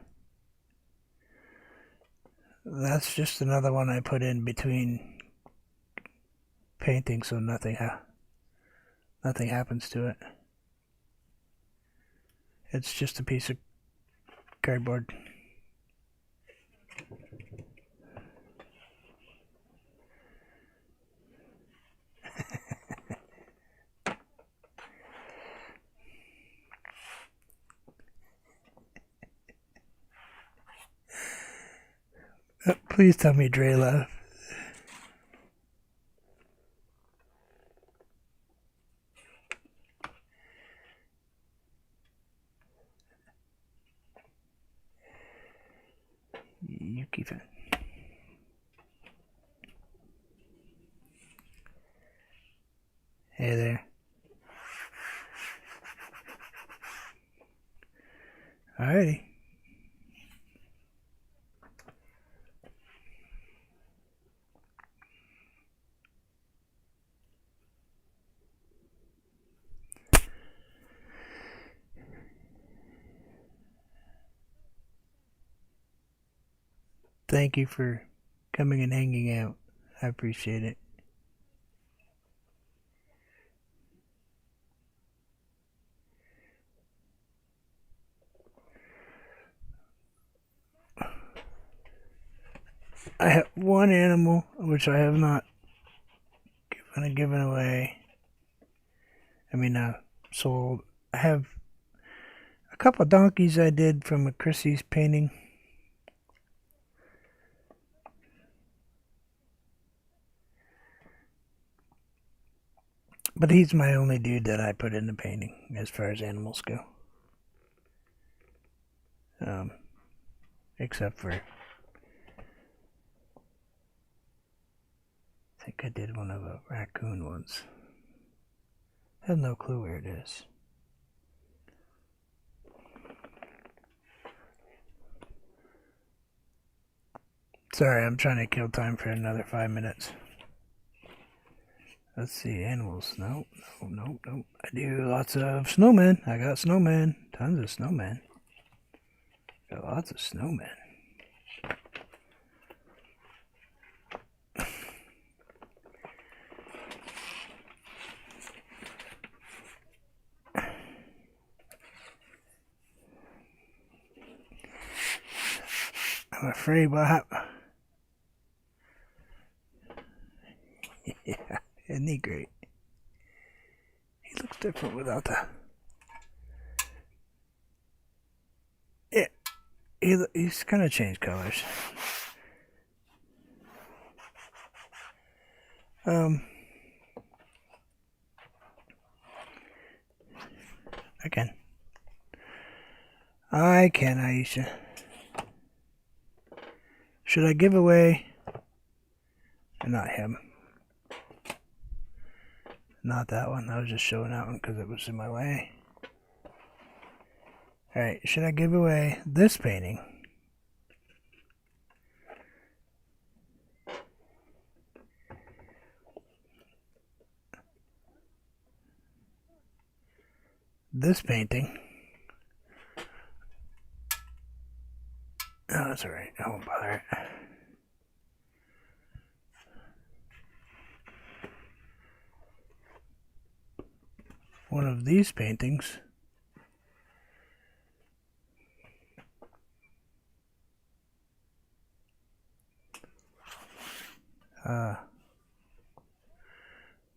Speaker 1: one I put in between paintings so nothing happens to it. It's just a piece of cardboard. Please tell me Dre left. You keep it. Hey there. Alrighty. Thank you for coming and hanging out. I appreciate it. I have one animal which I have not given away. Sold. I have a couple of donkeys I did from a Chrissy's painting. But he's my only dude that I put in the painting as far as animals go. Except for, I think I did one of a raccoon once. I have no clue where it is. Sorry, I'm trying to kill time for another 5 minutes. Let's see, animals. Nope. I do lots of snowmen. I got snowmen. Tons of snowmen. Got lots of snowmen. I'm afraid what happened. Yeah, isn't he great? He looks different without that. Yeah, he's kind of changed colors. I can. I can, Aisha. Should I give away? Not him. Not that one. I was just showing that one because it was in my way. Alright, should I give away this painting? This painting. Oh, that's alright. I won't bother it. One of these paintings.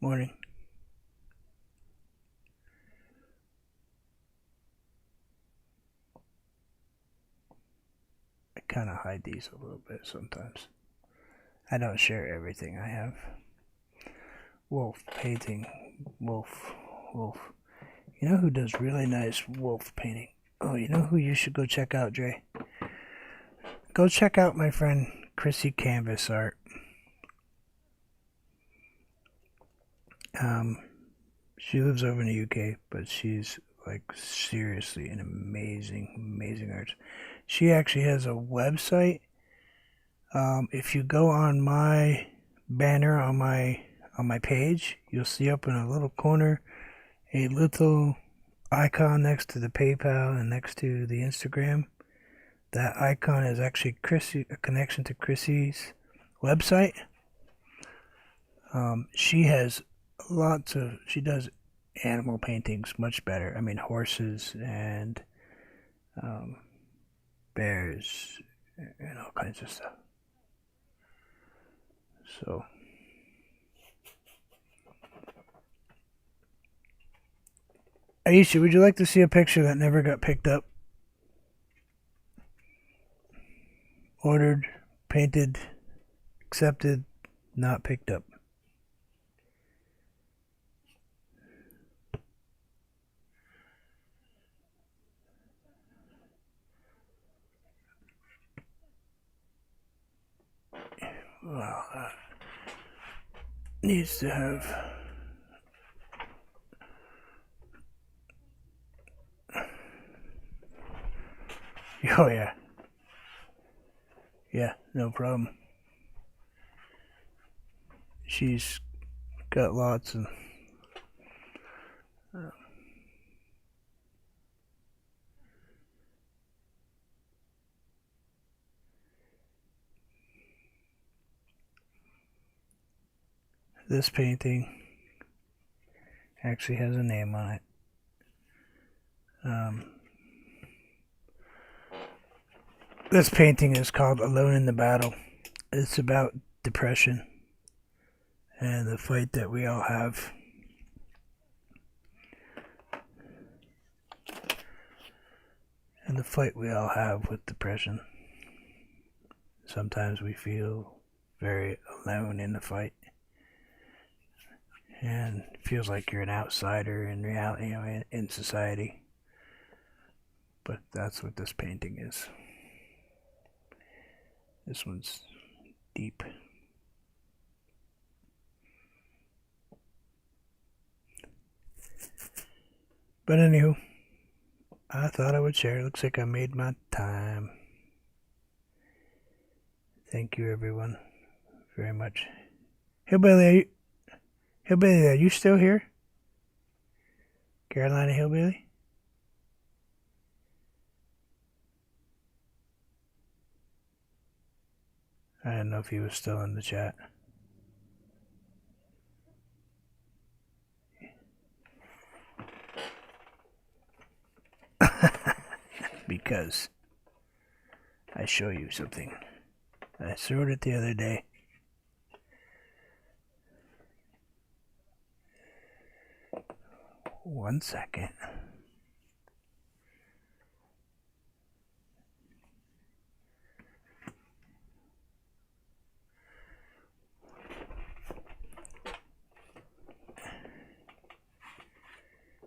Speaker 1: Morning. I kind of hide these a little bit sometimes. I don't share everything I have. Wolf painting. Wolf. You know who does really nice wolf painting? Oh, you know who you should go check out, Dre? Go check out my friend Chrissy Canvas Art. She lives over in the UK, but she's like seriously an amazing artist. She actually has a website. If you go on my banner on my page, you'll see up in a little corner a little icon next to the PayPal and next to the Instagram. That icon is actually a connection to Chrissy's website. She has she does animal paintings much better. I mean, horses and bears and all kinds of stuff. So, Aisha, would you like to see a picture that never got picked up? Ordered, painted, accepted, not picked up. Well, needs to have. Oh yeah. Yeah, no problem. She's got lots of. This painting actually has a name on it. This painting is called Alone in the Battle. It's about depression and the fight that we all have. And the fight we all have with depression. Sometimes we feel very alone in the fight. And it feels like you're an outsider in reality, in society. But that's what this painting is. This one's deep. But anywho, I thought I would share. Looks like I made my time. Thank you, everyone, very much. Hillbilly, are you still here? Carolina Hillbilly? I didn't know if he was still in the chat. Because I show you something. I showed it the other day. One second.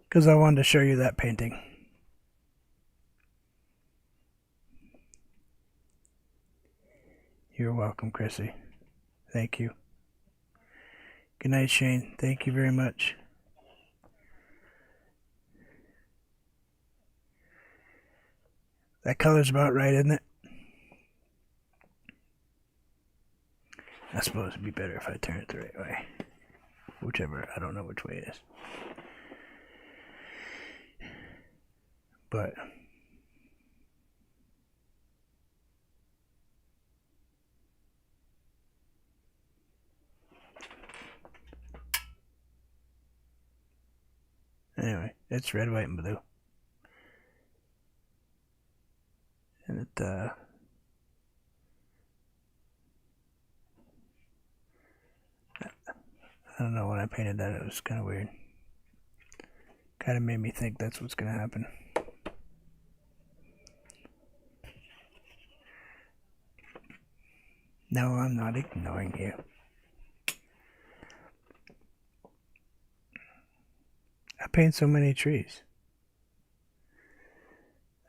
Speaker 1: Because I wanted to show you that painting. You're welcome, Chrissy. Thank you. Good night, Shane. Thank you very much. That color's about right, isn't it? I suppose it'd be better if I turn it the right way. Whichever, I don't know which way it is. But anyway, it's red, white, and blue. And it, I don't know, when I painted that, it was kind of weird. Kind of made me think that's what's going to happen. No, I'm not ignoring you. I paint so many trees.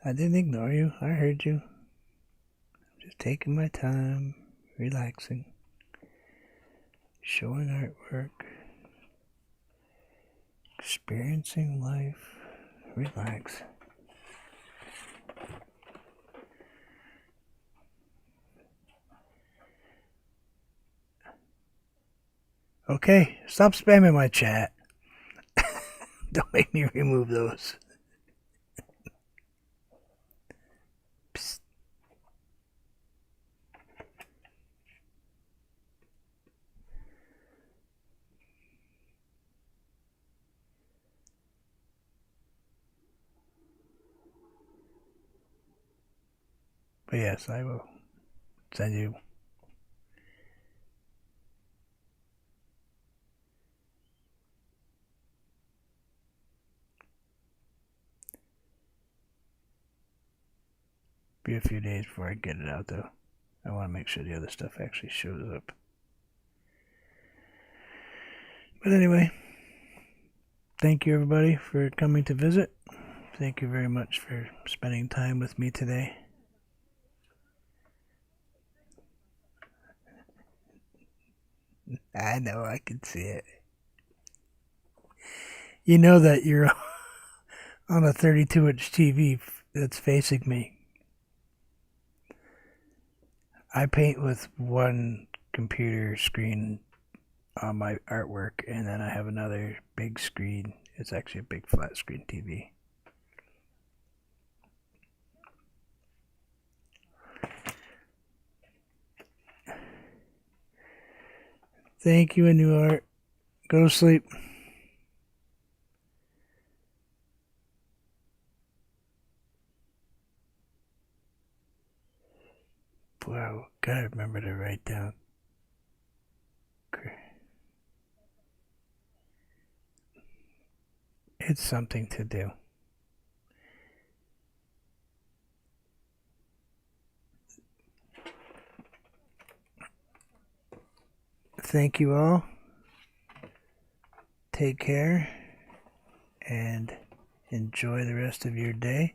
Speaker 1: I didn't ignore you. I heard you. I'm just taking my time, relaxing, showing artwork, experiencing life. Relax. Okay, stop spamming my chat. Don't make me remove those. Psst. But yes, I will send you. Be a few days before I get it out, though. I want to make sure the other stuff actually shows up. But anyway, thank you everybody for coming to visit. Thank you very much for spending time with me today. I know, I can see it. You know that you're on a 32-inch TV that's facing me. I paint with one computer screen on my artwork, and then I have another big screen. It's actually a big flat screen TV. Thank you, New Art. Go to sleep. Wow, gotta remember to write down. It's something to do. Thank you all. Take care and enjoy the rest of your day.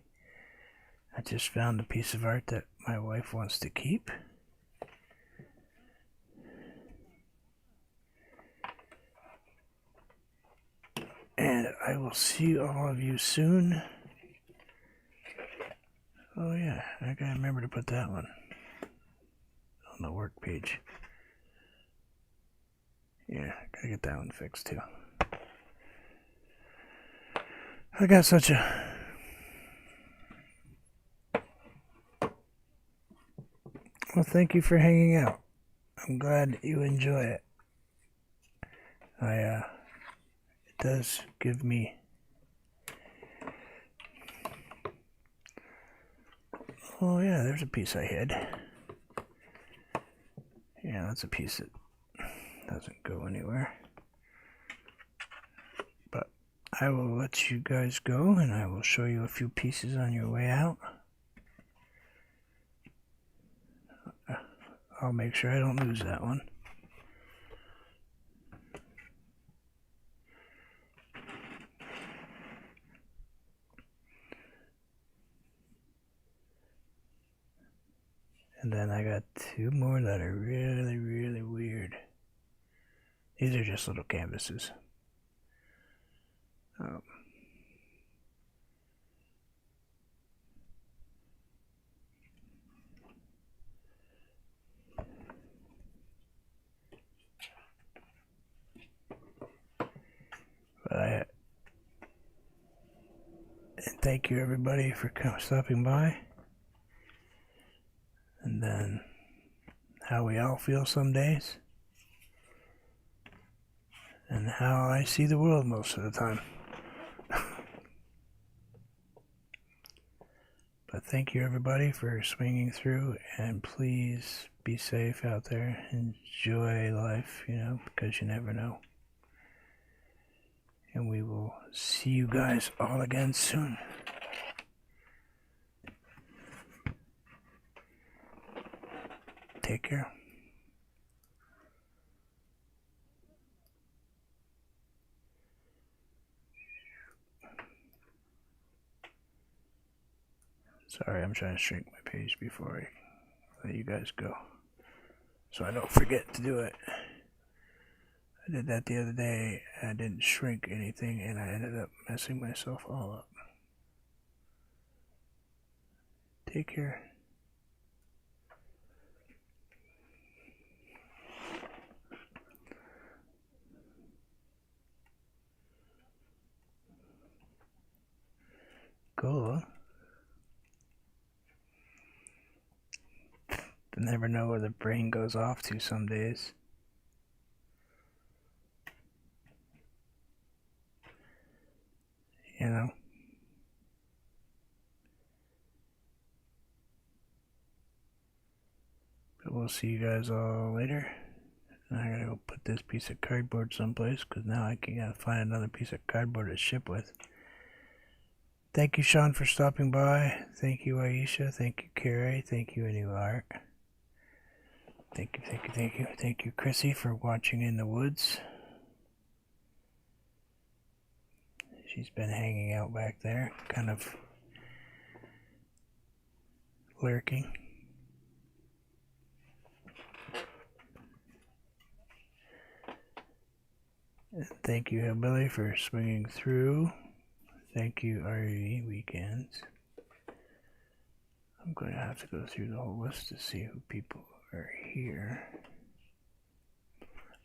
Speaker 1: I just found a piece of art that my wife wants to keep. And I will see all of you soon. Oh yeah, I gotta remember to put that one on the work page. Yeah, gotta get that one fixed too. I got such a... Well, thank you for hanging out. I'm glad you enjoy it. It does give me Oh yeah, there's a piece I hid. Yeah, that's a piece that doesn't go anywhere. But I will let you guys go, and I will show you a few pieces on your way out. I'll make sure I don't lose that one. And then I got two more that are really, really weird. These are just little canvases. But and thank you everybody for stopping by. And then how we all feel some days. And how I see the world most of the time. But thank you everybody for swinging through, and please be safe out there. Enjoy life, because you never know. And we will see you guys all again soon. Take care. Sorry, I'm trying to shrink my page before I let you guys go, so I don't forget to do it. I did that the other day. I didn't shrink anything, and I ended up messing myself all up. Take care. Cool. You never know where the brain goes off to some days. But we'll see you guys all later. And I gotta go put this piece of cardboard someplace, because now I gotta find another piece of cardboard to ship with. Thank you, Sean, for stopping by. Thank you, Aisha. Thank you, Carrie. Thank you, Art. Thank you. Thank you, Chrissy, for watching in the woods. She's been hanging out back there, kind of lurking. And thank you, Hillbilly, for swinging through. Thank you, RV Weekends. I'm going to have to go through the whole list to see who people are here.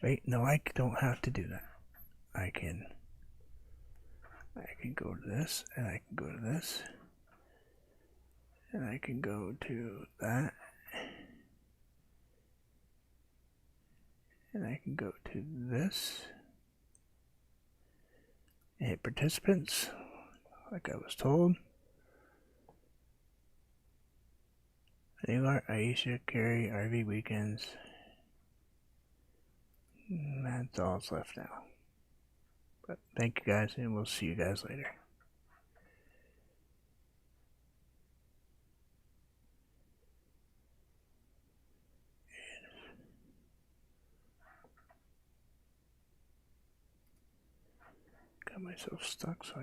Speaker 1: Wait, no, I don't have to do that. I can go to this, and I can go to this, and I can go to that, and I can go to this, and hit participants, like I was told. Art, Aisha, Carrie, RV Weekends. That's all that's left now. But thank you guys, and we'll see you guys later. Got myself stuck, so I